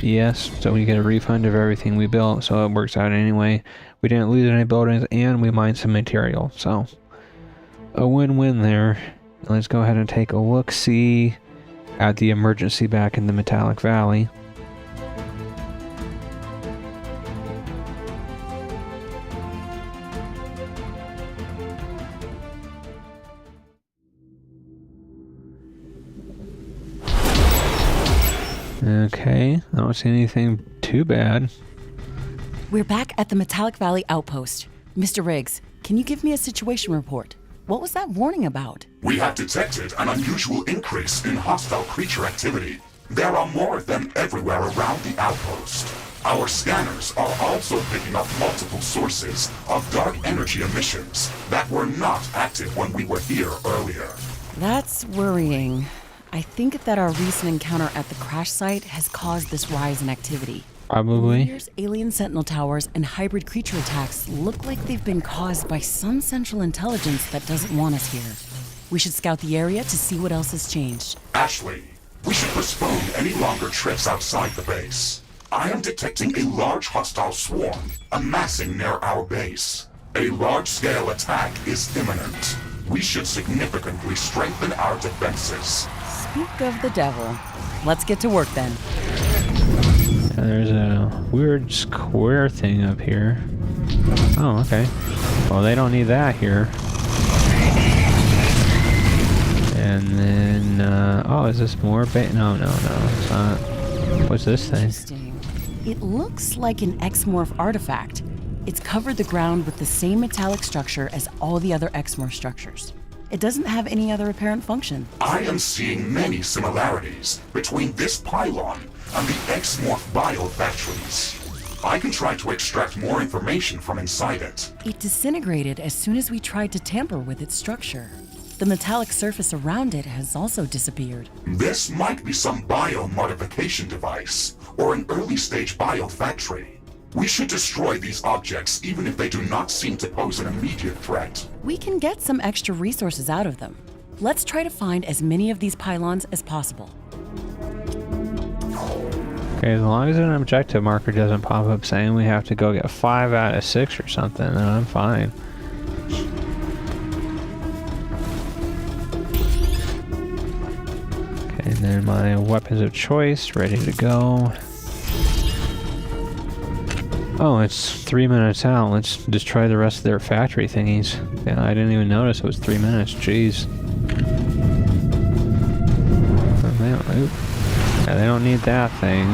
S1: Yes, so we get a refund of everything we built, so it works out anyway. We didn't lose any buildings, and we mined some material, so a win-win there. Let's go ahead and take a look-see at the emergency back in the Metallic Valley. Okay, I don't see anything too bad.
S3: We're back at the Metallic Valley outpost. Mr. Riggs, can you give me a situation report? What was that warning about?
S2: We have detected an unusual increase in hostile creature activity. There are more of them everywhere around the outpost. Our scanners are also picking up multiple sources of dark energy emissions that were not active when we were here earlier.
S3: That's worrying. I think that our recent encounter at the crash site has caused this rise in activity.
S1: Probably.
S3: Here's alien sentinel towers and hybrid creature attacks look like they've been caused by some central intelligence that doesn't want us here. We should scout the area to see what else has changed.
S2: Ashley, we should postpone any longer trips outside the base. I am detecting a large hostile swarm amassing near our base. A large-scale attack is imminent. We should significantly strengthen our defenses.
S3: Speak of the devil. Let's get to work then.
S1: There's a weird square thing up here. Oh, okay. Well, they don't need that here. And then, oh, is this more bait? No, it's not. What's this thing?
S3: Interesting. It looks like an X-Morph artifact. It's covered the ground with the same metallic structure as all the other X-Morph structures. It doesn't have any other apparent function.
S2: I am seeing many similarities between this pylon and the X-Morph biofactories. I can try to extract more information from inside it.
S3: It disintegrated as soon as we tried to tamper with its structure. The metallic surface around it has also disappeared.
S2: This might be some biomodification device or an early-stage biofactory. We should destroy these objects even if they do not seem to pose an immediate threat.
S3: We can get some extra resources out of them. Let's try to find as many of these pylons as possible.
S1: Okay, as long as an objective marker doesn't pop up saying we have to go get 5 out of 6 or something, then I'm fine. Okay, and then my weapons of choice ready to go. Oh, it's 3 minutes out. Let's destroy the rest of their factory thingies. Yeah, I didn't even notice it was 3 minutes. Jeez. Yeah, they don't need that thing.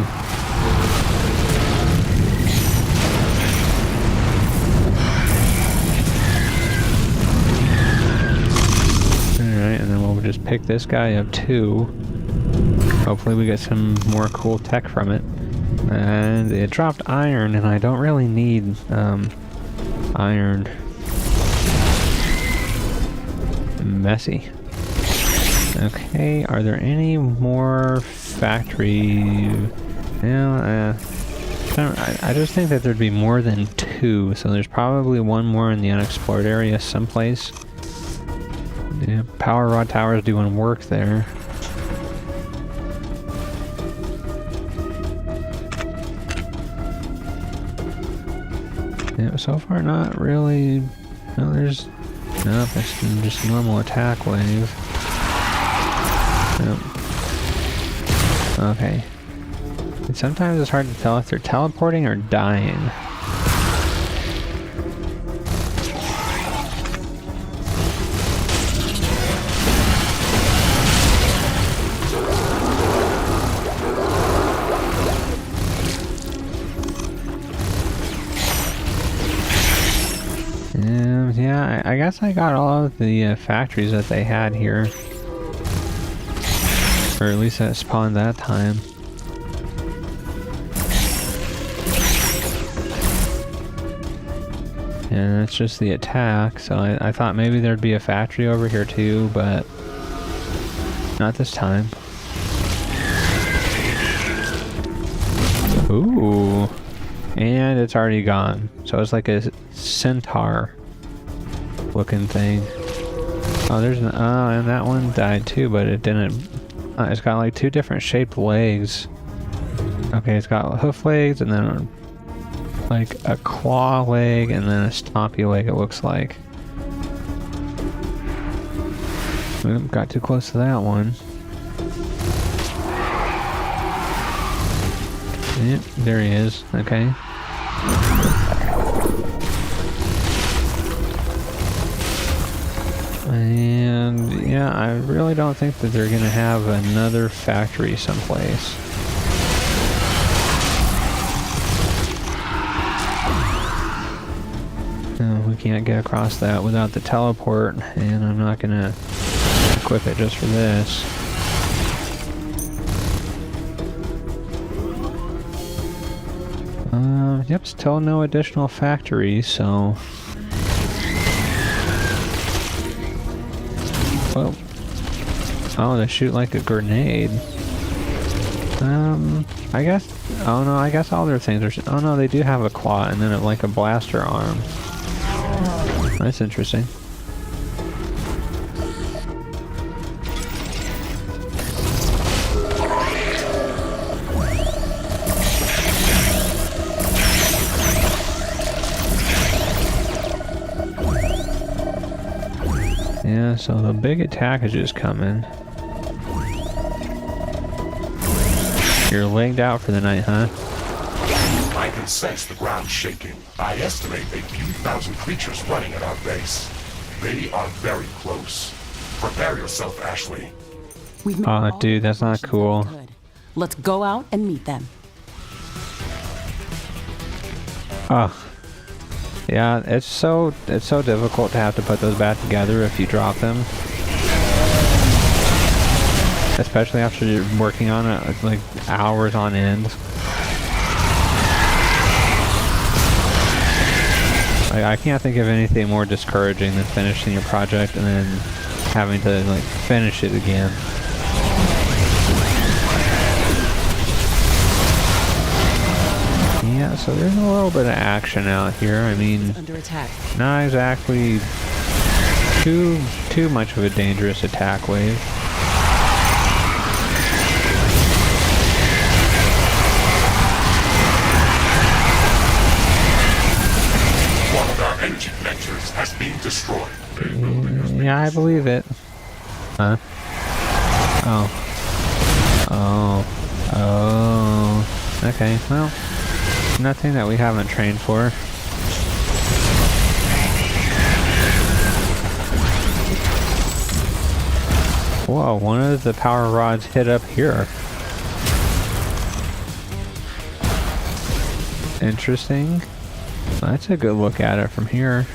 S1: Alright, and then we'll just pick this guy up too. Hopefully we get some more cool tech from it. And it dropped iron, and I don't really need iron. Messy. Okay, are there any more factory? Yeah, I just think that there'd be more than 2, so there's probably one more in the unexplored area someplace. Yeah, power rod towers doing work there. Yeah, so far not really. No, there's. Nope, that's just normal attack wave. Nope. Okay. And sometimes it's hard to tell if they're teleporting or dying. Yeah, I guess I got all of the factories that they had here. Or at least that spawned that time. And it's just the attack, so I thought maybe there'd be a factory over here too, but not this time. Ooh. And it's already gone. So it's like a centaur looking thing. Oh, there's an, oh, and that one died too, but it didn't. It's got like 2 different shaped legs. Okay, it's got hoof legs and then like a claw leg and then a stompy leg, it looks like. Oop, got too close to that one. Yep, there he is. Okay. And yeah, I really don't think that they're gonna have another factory someplace. No, we can't get across that without the teleport, and I'm not gonna equip it just for this. Yep, still no additional factories, so... Well, Oh, they shoot like a grenade. I guess. Oh no, I guess all their things are. Oh no, they do have a claw and then like a blaster arm. That's interesting. Yeah, so the big attack is just coming. You're legged out for the night, huh?
S2: I can sense the ground shaking. I estimate a few thousand creatures running at our base. They are very close. Prepare yourself, Ashley.
S3: We've made
S1: Oh,
S3: all
S1: dude,
S3: the
S1: that's not
S3: precautions
S1: cool.
S3: that we could. Let's go out and meet them.
S1: Oh. Yeah, it's so difficult to have to put those back together if you drop them. Especially after you're working on it like hours on end. I can't think of anything more discouraging than finishing your project and then having to like finish it again. Yeah, so there's a little bit of action out here. I mean,
S3: Under attack.
S1: not exactly too much of a dangerous attack wave.
S2: One of our energy connectors has been destroyed.
S1: Yeah, I believe it. Huh? Oh. Okay, well, nothing that we haven't trained for. Whoa, one of the power rods hit up here. Interesting. That's a good look at it from here.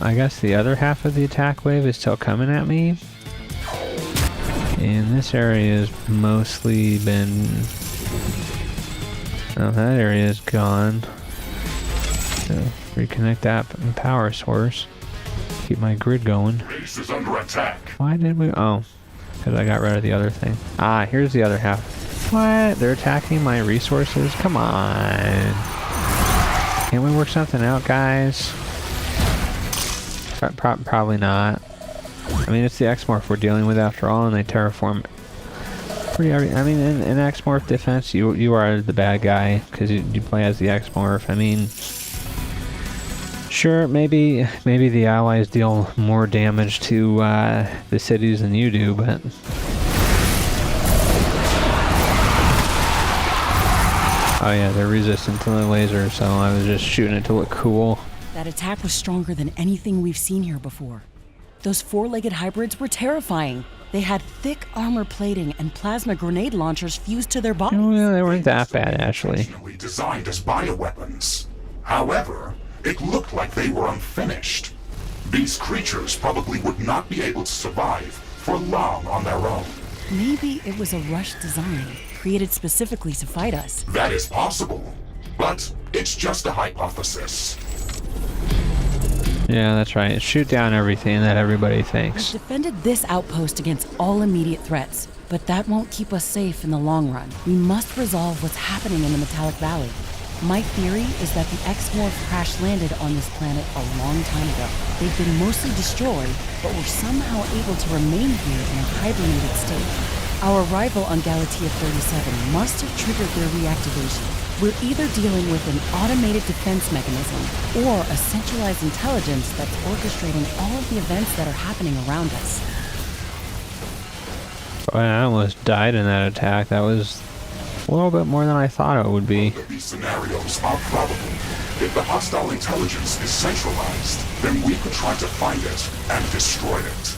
S1: I guess the other half of the attack wave is still coming at me. And this area has mostly been... Oh, that area is gone. So reconnect that power source. Keep my grid going.
S2: Base is under attack.
S1: Why did we... Oh, because I got rid of the other thing. Ah, here's the other half. What? They're attacking my resources? Come on. Can't we work something out, guys? Probably not. I mean, it's the X-Morph we're dealing with after all, and they terraform. I mean, in X-Morph defense, you are the bad guy, because you play as the X-Morph. I mean... Sure, maybe the allies deal more damage to the cities than you do, but... Oh yeah, they're resistant to the laser, so I was just shooting it to look cool.
S3: That attack was stronger than anything we've seen here before. Those four-legged hybrids were terrifying. They had thick armor plating and plasma grenade launchers fused to their bodies.
S1: Oh yeah, they weren't that bad, actually.
S2: We designed as bioweapons. However, it looked like they were unfinished. These creatures probably would not be able to survive for long on their own.
S3: Maybe it was a rushed design, created specifically to fight us.
S2: That is possible, but it's just a hypothesis.
S1: Yeah, that's right. Shoot down everything that everybody
S3: We've
S1: thinks.
S3: defended this outpost against all immediate threats, but that won't keep us safe in the long run. We must resolve what's happening in the Metallic Valley. My theory is that the X-Morph crash-landed on this planet a long time ago. They've been mostly destroyed, but were somehow able to remain here in a hibernated state. Our arrival on Galatea 37 must have triggered their reactivation. We're either dealing with an automated defense mechanism or a centralized intelligence that's orchestrating all of the events that are happening around us.
S1: Boy, I almost died in that attack. That was a little bit more than I thought it would be.
S2: These scenarios are probable. If the hostile intelligence is centralized, then we could try to find it and destroy it.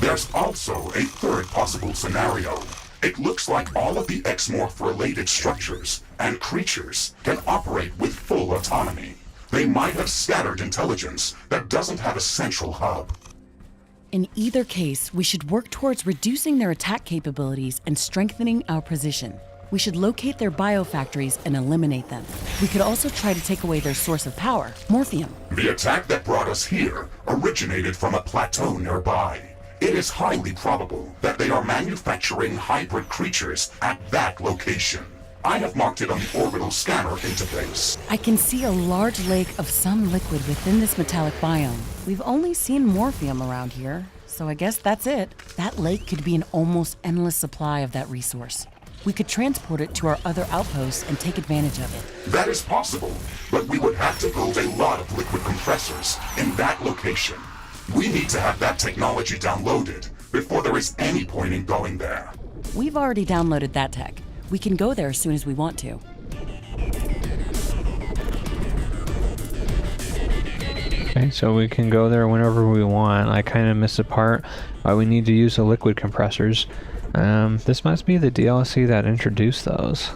S2: There's also a third possible scenario. It looks like all of the X-Morph-related structures and creatures can operate with full autonomy. They might have scattered intelligence that doesn't have a central hub.
S3: In either case, we should work towards reducing their attack capabilities and strengthening our position. We should locate their biofactories and eliminate them. We could also try to take away their source of power, morphium.
S2: The attack that brought us here originated from a plateau nearby. It is highly probable that they are manufacturing hybrid creatures at that location. I have marked it on the orbital scanner interface.
S3: I can see a large lake of some liquid within this metallic biome. We've only seen morphium around here, so I guess that's it. That lake could be an almost endless supply of that resource. We could transport it to our other outposts and take advantage of it.
S2: That is possible, but we would have to build a lot of liquid compressors in that location. We need to have that technology downloaded before there is any point in going there.
S3: We've already downloaded that tech. We can go there as soon as we want to.
S1: Okay, so we can go there whenever we want. I kind of missed the part why we need to use the liquid compressors. This must be the DLC that introduced those.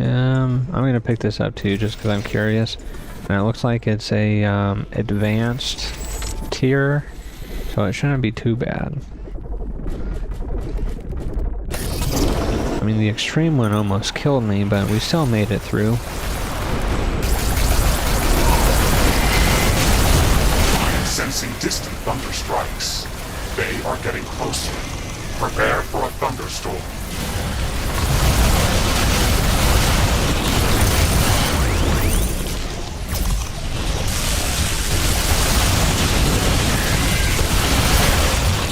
S1: I'm gonna pick this up too, just because I'm curious. And it looks like it's a advanced tier, so it shouldn't be too bad. I mean, the extreme one almost killed me, but we still made it through.
S2: I am sensing distant thunder strikes. They are getting closer. Prepare for a thunderstorm.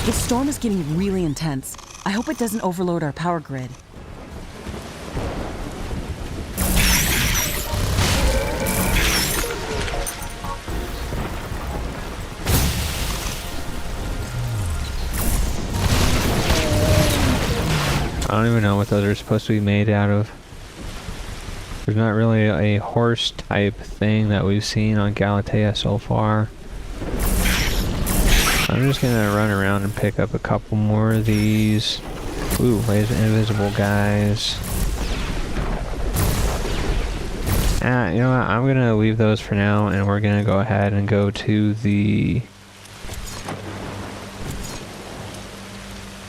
S3: The storm is getting really intense. I hope it doesn't overload our power grid.
S1: I don't even know what those are supposed to be made out of. There's not really a horse type thing that we've seen on Galatea so far. I'm just gonna run around and pick up a couple more of these. Ooh, there's invisible guys. You know what? I'm gonna leave those for now, and we're gonna go ahead and go to the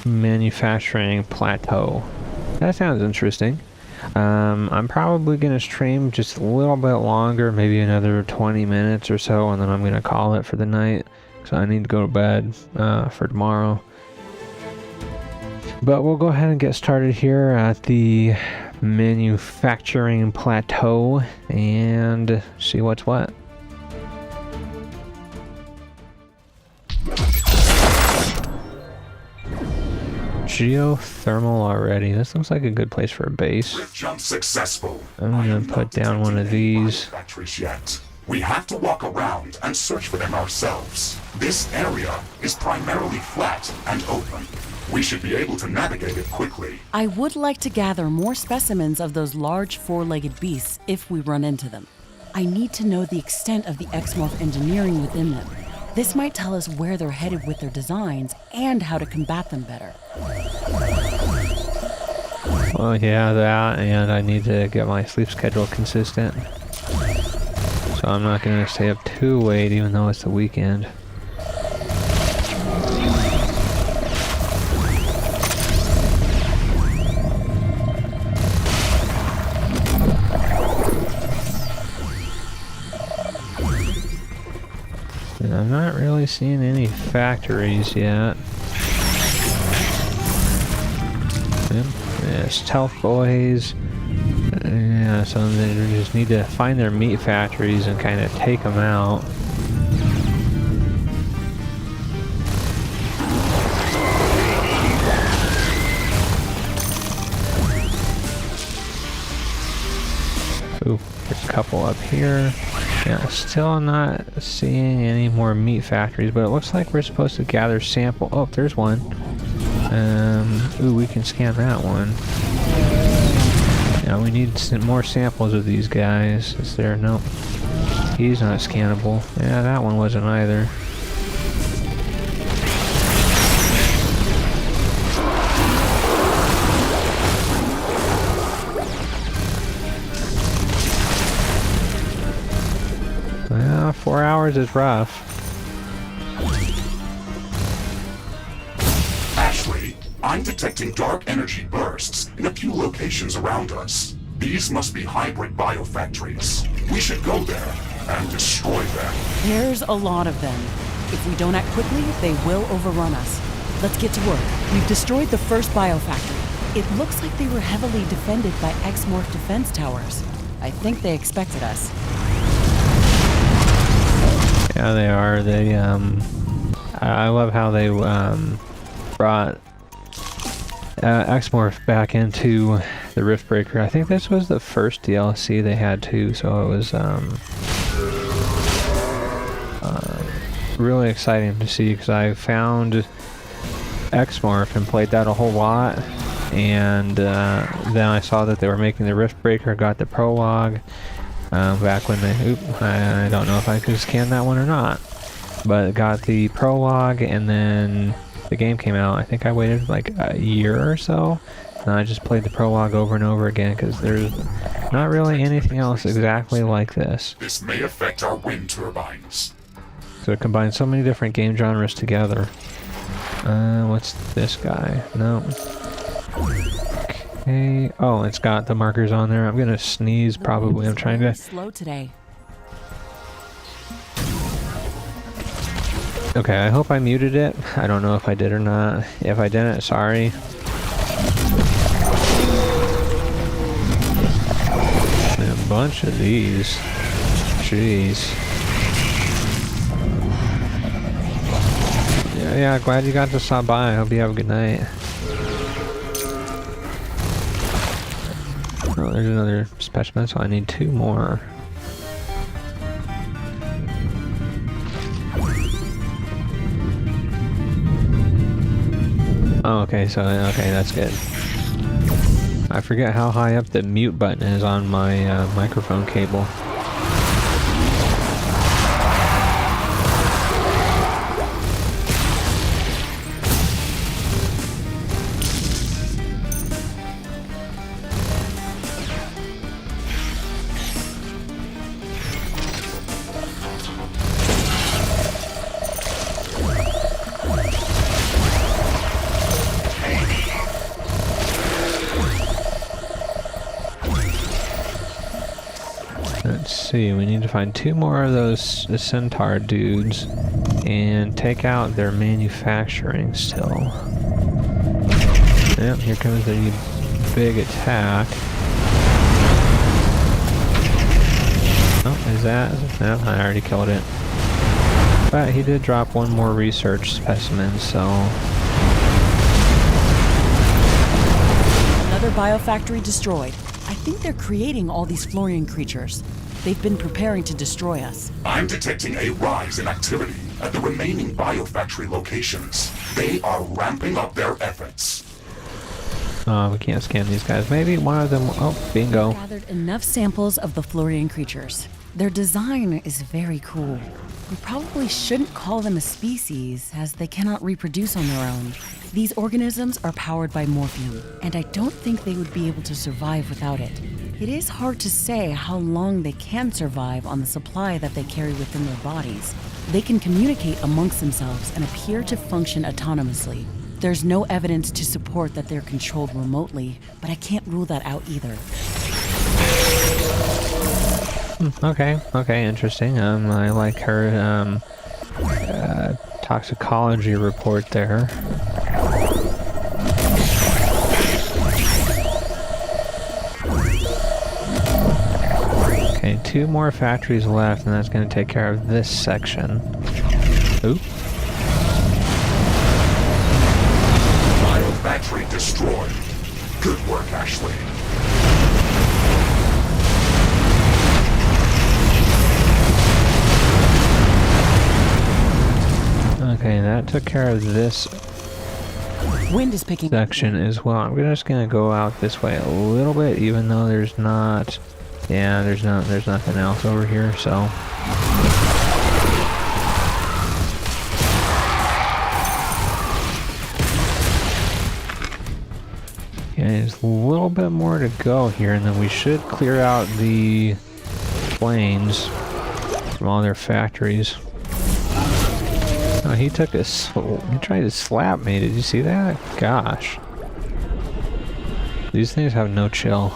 S1: manufacturing plateau. That sounds interesting. I'm probably gonna stream just a little bit longer, maybe another 20 minutes or so, and then I'm gonna call it for the night. So I need to go to bed for tomorrow. But we'll go ahead and get started here at the manufacturing plateau and see what's what. Geothermal already. This looks like a good place for a base.
S2: Rift jump successful.
S1: I'm gonna put down one of these.
S2: Factories yet. We have to walk around and search for them ourselves. This area is primarily flat and open. We should be able to navigate it quickly.
S3: I would like to gather more specimens of those large four-legged beasts if we run into them. I need to know the extent of the Exmorph engineering within them. This might tell us where they're headed with their designs and how to combat them better.
S1: Well, yeah, that, and I need to get my sleep schedule consistent. So I'm not going to stay up too late, even though it's the weekend. And I'm not really seeing any factories yet. Yeah, stealth boys. Yeah, so they just need to find their meat factories and kind of take them out. Ooh, there's a couple up here. Yeah, still not seeing any more meat factories, but it looks like we're supposed to gather sample. Oh, there's one. Ooh, we can scan that one. Yeah, we need some more samples of these guys. Is there? Nope. He's not scannable. Yeah, that one wasn't either. Well, 4 hours is rough.
S2: Ashley, I'm detecting dark energy bursts in a few locations around us. These must be hybrid biofactories. We should go there and destroy them.
S3: There's a lot of them. If we don't act quickly, they will overrun us. Let's get to work. We've destroyed the first biofactory. It looks like they were heavily defended by Exmorph defense towers. I think they expected us.
S1: Yeah, they are. They, I love how they, brought Exmorph back into the Riftbreaker. I think this was the first DLC they had too, so it was, really exciting to see, because I found Exmorph and played that a whole lot, and then I saw that they were making the Riftbreaker, got the prologue back when they, I don't know if I could scan that one or not, but got the prologue, and then the game came out. I think I waited like a year or so, and I just played the prologue over and over again, because there's not really anything else exactly like this.
S2: This may affect our wind turbines.
S1: So it combines so many different game genres together. What's this guy? No. Okay. Oh, it's got the markers on there. I'm gonna sneeze probably. I'm trying to.
S3: Slow today.
S1: Okay, I hope I muted it. I don't know if I did or not. If I didn't, sorry. A bunch of these. Jeez. Yeah, glad you got to stop by. I hope you have a good night. Oh, there's another specimen, so I need 2 more. Oh, okay, so, okay, that's good. I forget how high up the mute button is on my microphone cable. Let's see, we need to find 2 more of those centaur dudes and take out their manufacturing still. Yep, here comes the big attack. Oh, is that? No, I already killed it. But he did drop 1 more research specimen, so...
S3: Another biofactory destroyed. I think they're creating all these Florian creatures. They've been preparing to destroy us.
S2: I'm detecting a rise in activity at the remaining biofactory locations. They are ramping up their efforts.
S1: We can't scan these guys. Maybe one of them... Oh, bingo.
S3: Gathered enough samples of the Florian creatures. Their design is very cool. We probably shouldn't call them a species, as they cannot reproduce on their own. These organisms are powered by morphium, and I don't think they would be able to survive without it. It is hard to say how long they can survive on the supply that they carry within their bodies. They can communicate amongst themselves and appear to function autonomously. There's no evidence to support that they're controlled remotely, but I can't rule that out either.
S1: Okay, interesting. I like her toxicology report there. Okay, 2 more factories left, and that's going to take care of this section. Oop.
S2: Biofactory destroyed. Good work, Ashley.
S1: Okay, that took care of this
S3: Wind is picking
S1: section as well. I'm just gonna go out this way a little bit, even though there's not. Yeah, there's nothing else over here. So. Okay, there's a little bit more to go here, and then we should clear out the plains from all their factories. he took a he tried to slap me. Did you see that? Gosh. These things have no chill.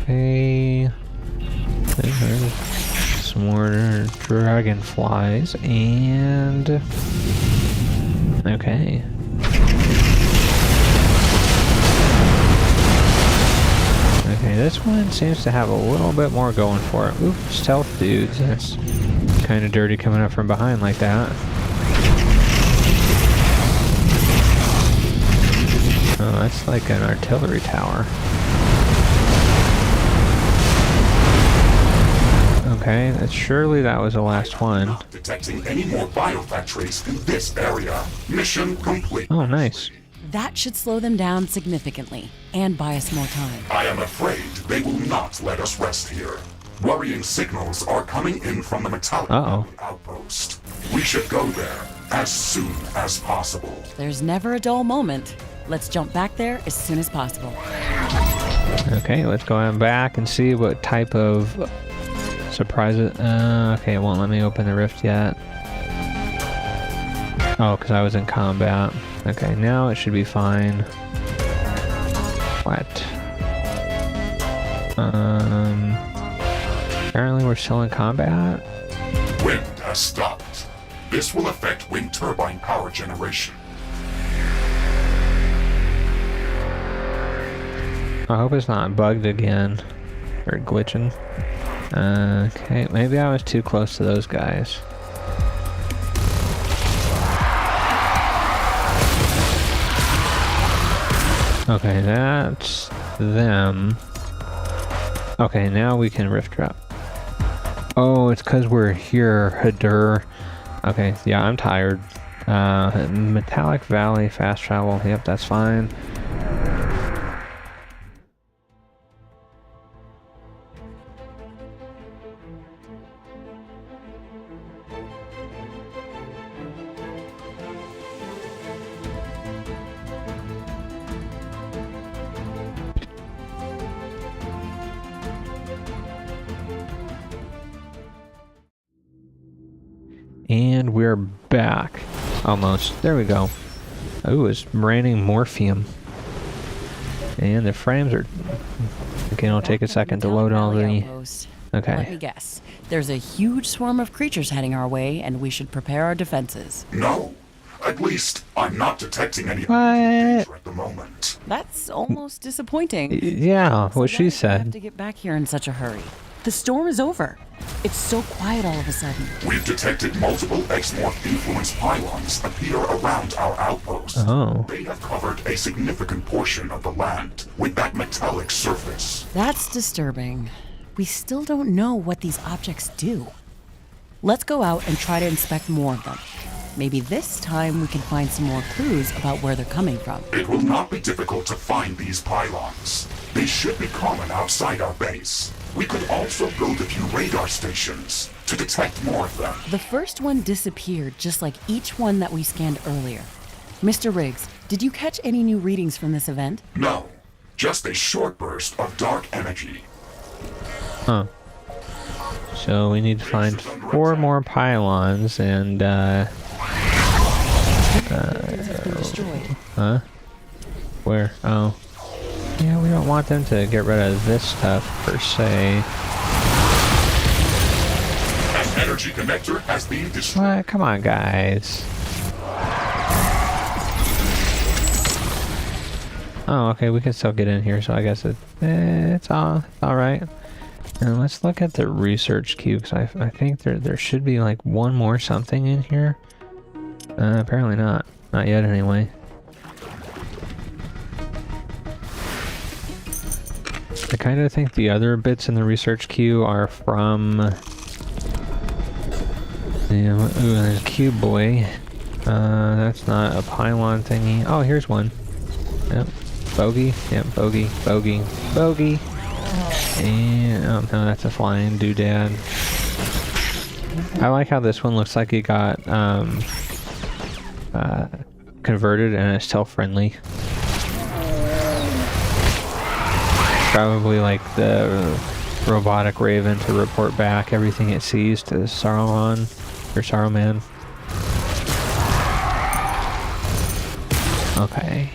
S1: Okay. There's some more dragonflies and... Okay. Okay, this one seems to have a little bit more going for it. Ooh, stealth dudes. That's kind of dirty coming up from behind like that. Oh, that's like an artillery tower. Okay, surely that was the last one.
S2: Not detecting any more biofactories in this area. Mission complete.
S1: Oh, nice.
S3: That should slow them down significantly and buy us more time.
S2: I am afraid they will not let us rest here. Worrying signals are coming in from the metallic outpost. We should go there as soon as possible.
S3: There's never a dull moment. Let's jump back there as soon as possible.
S1: Okay, let's go on back and see what type of surprises. Okay, it won't let me open the rift yet. Oh, because I was in combat. Okay, now it should be fine. What? Apparently we're still in combat?
S2: Wind has stopped. This will affect wind turbine power generation.
S1: I hope it's not bugged again. Or glitching. Okay, maybe I was too close to those guys. Okay, that's them. Okay, now we can rift drop. Oh, it's because we're here, Hadur. Okay, yeah, I'm tired. Metallic Valley, fast travel. Yep, that's fine. And we're back. Almost. There we go. Oh, it's raining morphium. And the frames are... Okay, it'll take a second to load all the... Okay.
S3: Let me guess. There's a huge swarm of creatures heading our way, and we should prepare our defenses.
S2: No. At least, I'm not detecting any
S1: What?
S2: danger at the moment.
S3: That's almost disappointing.
S1: Yeah, what she
S3: I have
S1: said.
S3: to get back here in such a hurry. The storm is over. It's so quiet all of a sudden.
S2: We've detected multiple X-Morph influence pylons appear around our outpost.
S1: Oh.
S2: They have covered a significant portion of the land with that metallic surface.
S3: That's disturbing. We still don't know what these objects do. Let's go out and try to inspect more of them. Maybe this time we can find some more clues about where they're coming from.
S2: It will not be difficult to find these pylons. They should be common outside our base. We could also build a few radar stations to detect more of them.
S3: The first one disappeared just like each one that we scanned earlier. Mr. Riggs, did you catch any new readings from this event?
S2: No, just a short burst of dark energy.
S1: Huh. So we need to find 4 more pylons and
S3: Destroyed.
S1: huh? Where? Oh. Yeah, we don't want them to get rid of this stuff per se.
S2: An energy connector has been destroyed.
S1: What? Come on, guys. Oh, okay, we can still get in here, so I guess it's all right. And let's look at the research queue, because I think there should be like one more something in here. Apparently not. Not yet, anyway. I kind of think the other bits in the research queue are from... Ooh, there's a cube boy. That's not a pylon thingy. Oh, here's one. Yep. Bogey. Yep, bogey, bogey, bogey. And, oh no, that's a flying doodad. I like how this one looks like it got, converted and it's still friendly. probably like the robotic raven to report back everything it sees to Saruman or Saruman. Okay.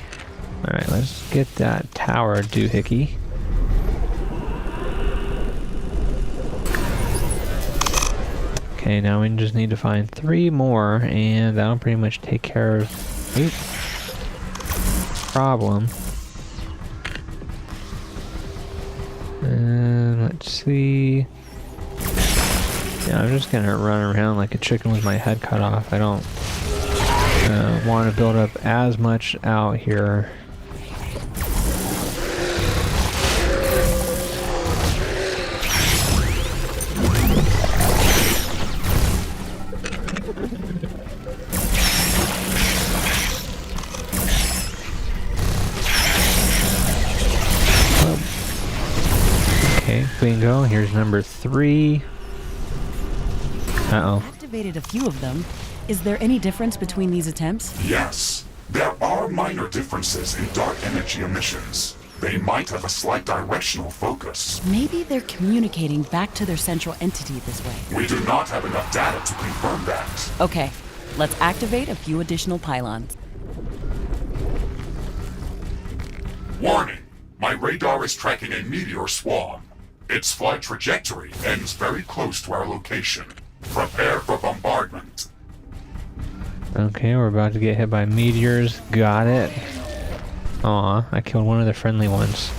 S1: Alright, let's get that tower doohickey. Okay, now we just need to find 3 more, and that'll pretty much take care of problem. And let's see. Yeah, I'm just gonna run around like a chicken with my head cut off. I don't want to build up as much out here. Okay, bingo. Here's number 3. Uh-oh.
S3: Activated a few of them. Is there any difference between these attempts?
S2: Yes, there are minor differences in dark energy emissions. They might have a slight directional focus.
S3: Maybe they're communicating back to their central entity this way.
S2: We do not have enough data to confirm that.
S3: Okay, let's activate a few additional pylons.
S2: Warning! My radar is tracking a meteor swarm. Its flight trajectory ends very close to our location. Prepare for bombardment.
S1: Okay, we're about to get hit by meteors. Got it. Aw, I killed one of the friendly ones.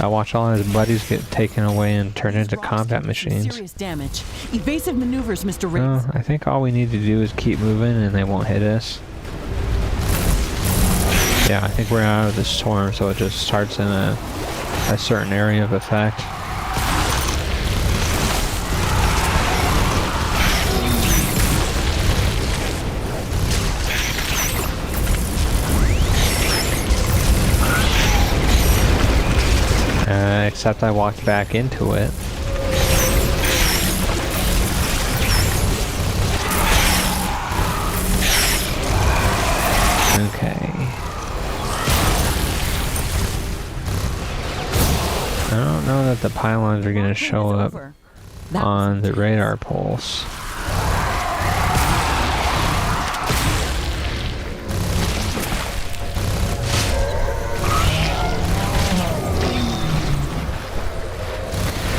S1: I watched all his buddies get taken away and turned into combat machines.
S3: Serious damage. Evasive maneuvers, Mr.
S1: No,
S3: Riggs.
S1: I think all we need to do is keep moving and they won't hit us. Yeah, I think we're out of the storm, so it just starts in a certain area of effect. Except I walked back into it. Okay. I don't know that the pylons are going to show up on the radar pulse.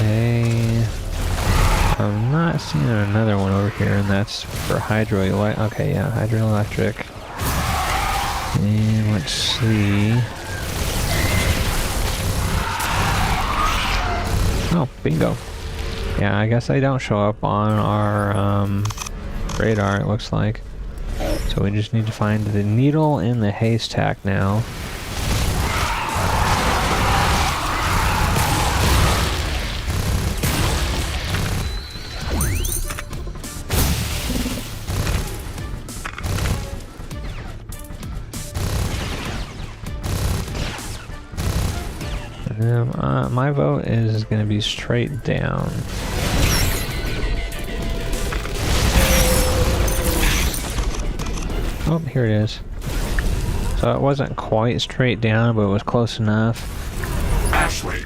S1: Okay. I'm not seeing another one over here, and that's for hydroelectric. Okay, yeah, hydroelectric. And let's see. Oh, bingo. Yeah, I guess they don't show up on our radar, it looks like. So we just need to find the needle in the haystack now. My vote is going to be straight down. Oh, here it is. So it wasn't quite straight down, but it was close enough.
S2: Ashley,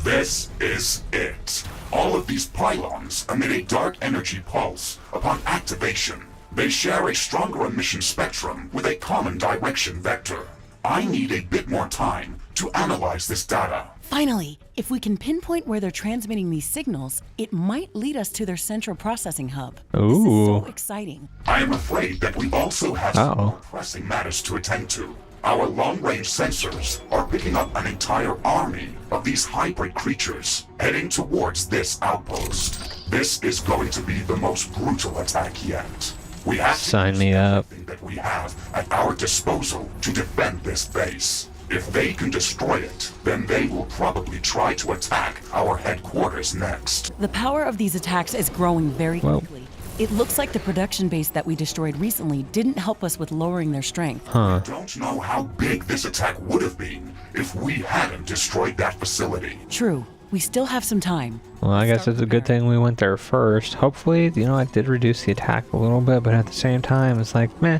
S2: this is it. All of these pylons emit a dark energy pulse upon activation. They share a stronger emission spectrum with a common direction vector. I need a bit more time to analyze this data.
S3: Finally, if we can pinpoint where they're transmitting these signals, it might lead us to their central processing hub.
S1: Ooh.
S3: This is so exciting.
S2: I am afraid that we also have some more pressing matters to attend to. Our long-range sensors are picking up an entire army of these hybrid creatures heading towards this outpost. This is going to be the most brutal attack yet. We have
S1: Sign me up.
S2: everything that we have at our disposal to defend this base. If they can destroy it, then they will probably try to attack our headquarters next.
S3: The power of these attacks is growing very
S1: Whoa.
S3: quickly. It looks like the production base that we destroyed recently didn't help us with lowering their strength.
S2: I don't know how big this attack would have been if we hadn't destroyed that facility.
S3: True. We still have some time.
S1: Well, I guess it's a good thing we went there first. Hopefully, you know, it did reduce the attack a little bit, but at the same time, it's like, meh.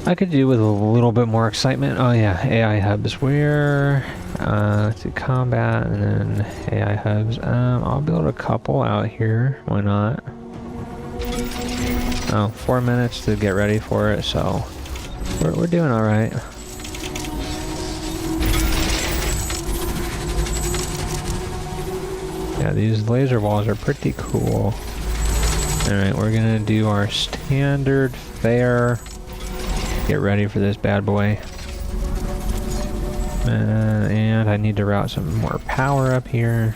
S1: I could do with a little bit more excitement. Oh yeah, AI hubs. Where Let's see, combat, and then AI hubs. I'll build a couple out here. Why not? Oh, 4 minutes to get ready for it, so we're doing all right. Yeah, these laser walls are pretty cool. Alright, we're gonna do our standard fare. Get ready for this bad boy. And I need to route some more power up here.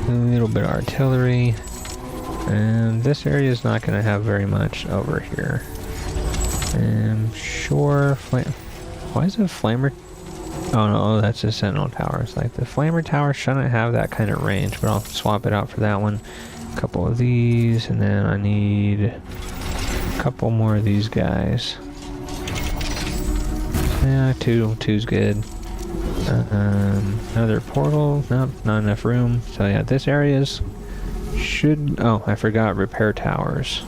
S1: A little bit of artillery. And this area is not going to have very much over here. And sure, why is it a flamer? Oh no, that's a sentinel tower. It's like the flamer tower shouldn't have that kind of range, but I'll swap it out for that one. A couple of these, and then I need a couple more of these guys. Yeah, two's good. Another portal. Nope, not enough room. So yeah, this area's should. Oh, I forgot repair towers.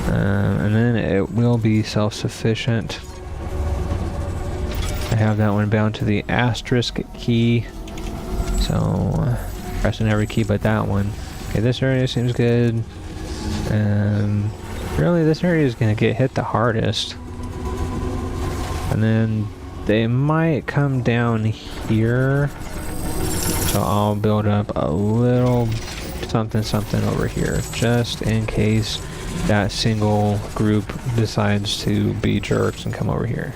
S1: And then it will be self-sufficient. I have that one bound to the asterisk key. So pressing every key but that one. Okay, this area seems good. Really, this area is going to get hit the hardest. And then they might come down here. So I'll build up a little something over here, just in case that single group decides to be jerks and come over here.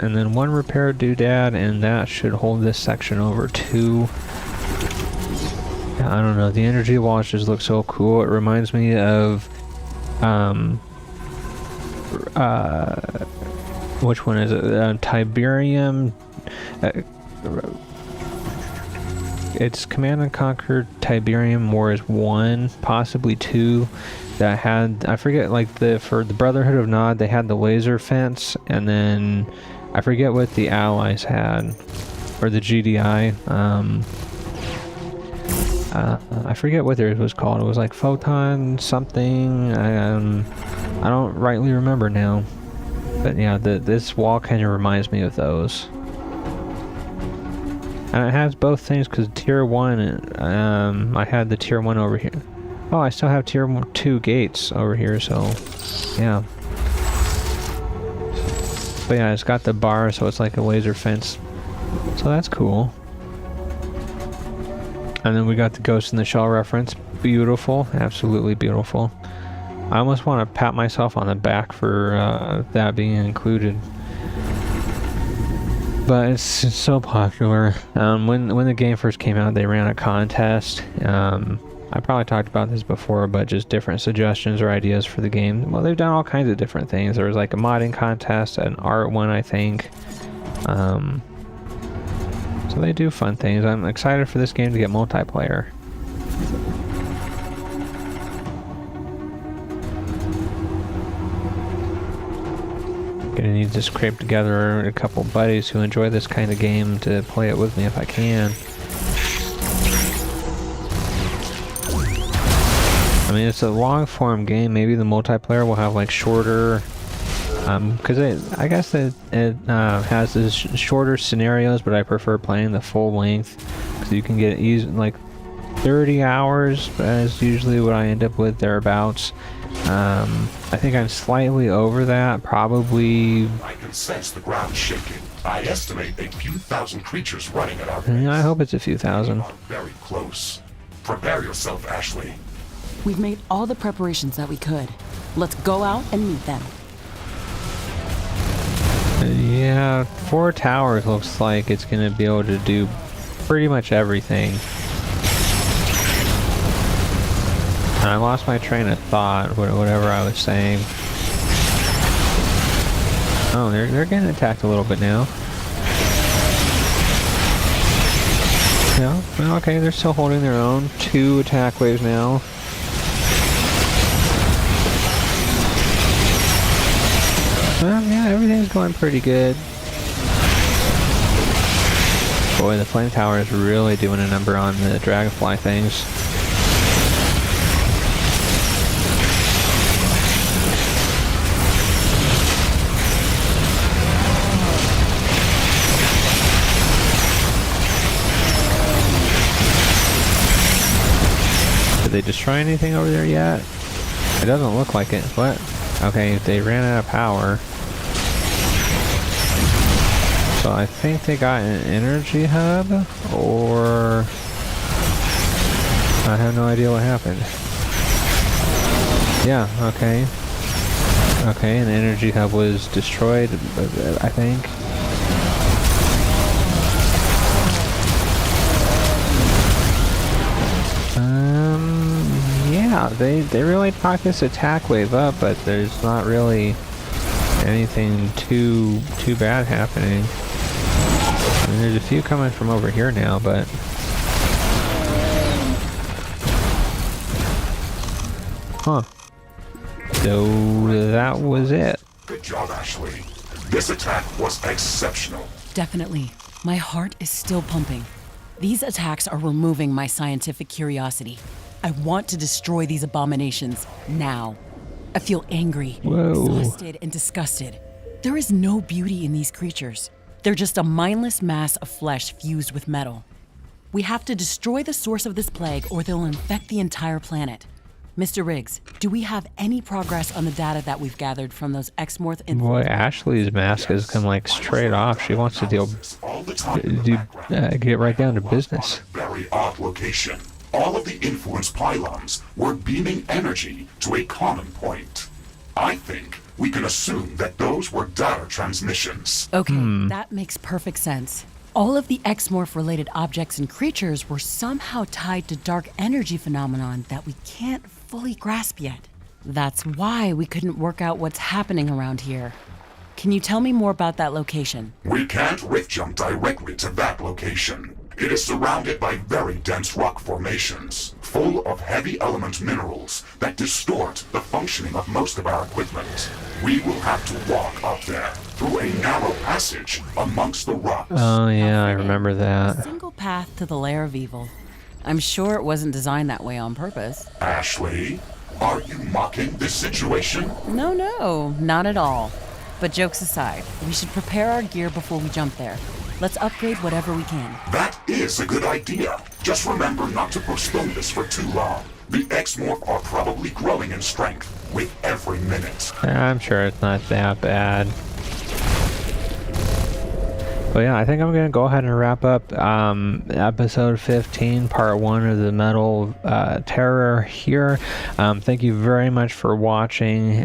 S1: And then one repair doodad, and that should hold this section over too. I don't know, the energy walls just look so cool. It reminds me of which one is it? Tiberium. It's Command and Conquer Tiberium Wars 1, possibly 2, that had, I forget, like for the Brotherhood of Nod, they had the laser fence, and then I forget what the Allies had, or the GDI. I forget what theirs was called. It was like Photon something. I don't rightly remember now. But yeah, this wall kind of reminds me of those. And it has both things because tier 1, I had the tier 1 over here. Oh, I still have tier 2 gates over here, so yeah. But yeah, it's got the bar, so it's like a laser fence. So that's cool. And then we got the Ghost in the Shell reference. Beautiful, absolutely beautiful. I almost want to pat myself on the back for that being included. But it's so popular. When the game first came out, they ran a contest. I probably talked about this before, but just different suggestions or ideas for the game. Well, they've done all kinds of different things. There was like a modding contest, an art one, I think. So they do fun things. I'm excited for this game to get multiplayer. Gonna need to scrape together a couple buddies who enjoy this kind of game to play it with me if I can. I mean, it's a long form game. Maybe the multiplayer will have like shorter, because I guess it has this shorter scenarios, but I prefer playing the full length because you can get like 30 hours is usually what I end up with, thereabouts. I think I'm slightly over that, probably.
S2: I can sense the ground shaking. I estimate a few thousand creatures running at our base.
S1: I hope it's a few thousand.
S2: Very close. Prepare yourself, Ashley.
S3: We've made all the preparations that we could. Let's go out and meet them.
S1: Yeah, 4 towers looks like it's gonna be able to do pretty much everything. And I lost my train of thought, whatever I was saying. Oh, they're getting attacked a little bit now. Yeah, well, okay, they're still holding their own. 2 attack waves now. Yeah, everything's going pretty good. Boy, the flame tower is really doing a number on the dragonfly things. Did they destroy anything over there yet? It doesn't look like it. What? Okay, they ran out of power. So I think they got an energy hub, or I have no idea what happened. Yeah, okay. Okay, an energy hub was destroyed, I think. Yeah, they really popped this attack wave up, but there's not really anything too bad happening. I mean, there's a few coming from over here now, but huh. So that was it.
S2: Good job, Ashley. This attack was exceptional.
S3: Definitely. My heart is still pumping. These attacks are removing my scientific curiosity. I want to destroy these abominations now. I feel angry, exhausted, and disgusted. There is no beauty in these creatures. They're just a mindless mass of flesh fused with metal. We have to destroy the source of this plague or they'll infect the entire planet. Mr. Riggs, do we have any progress on the data that we've gathered from those Exmorph
S1: Boy, Ashley's mask has come like straight off. She wants to get right down to business.
S2: Very odd location. All of the influence pylons were beaming energy to a common point. I think we can assume that those were data transmissions.
S3: Okay, that makes perfect sense. All of the Exmorph-related objects and creatures were somehow tied to dark energy phenomenon that we can't fully grasp yet. That's why we couldn't work out what's happening around here. Can you tell me more about that location?
S2: We can't rift jump directly to that location. It is surrounded by very dense rock formations, full of heavy element minerals that distort the functioning of most of our equipment. We will have to walk up there through a narrow passage amongst the rocks.
S1: Oh yeah, I remember
S3: A
S1: that.
S3: single path to the lair of evil. I'm sure it wasn't designed that way on purpose.
S2: Ashley, are you mocking this situation?
S3: No, not at all. But jokes aside, we should prepare our gear before we jump there. Let's upgrade whatever we can.
S2: That is a good idea. Just remember not to postpone this for too long. The Exmorph are probably growing in strength with every minute.
S1: I'm sure it's not that bad. But yeah, I think I'm going to go ahead and wrap up episode 15, part 1 of the Metal Terror here. Thank you very much for watching.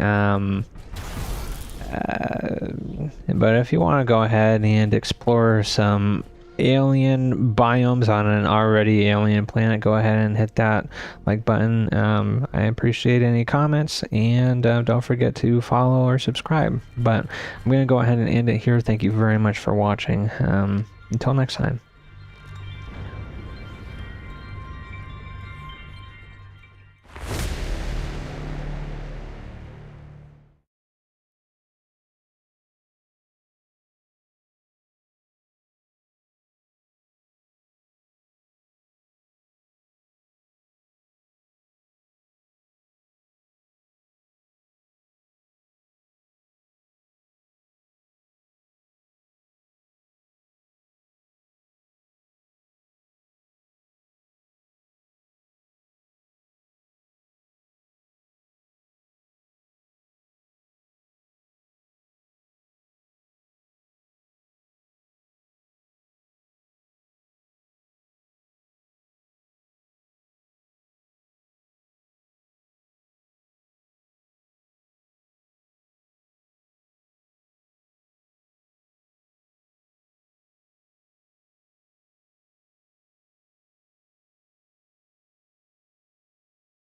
S1: But if you want to go ahead and explore some alien biomes on an already alien planet, go ahead and hit that like button. I appreciate any comments, and don't forget to follow or subscribe. But I'm going to go ahead and end it here. Thank you very much for watching. Until next time.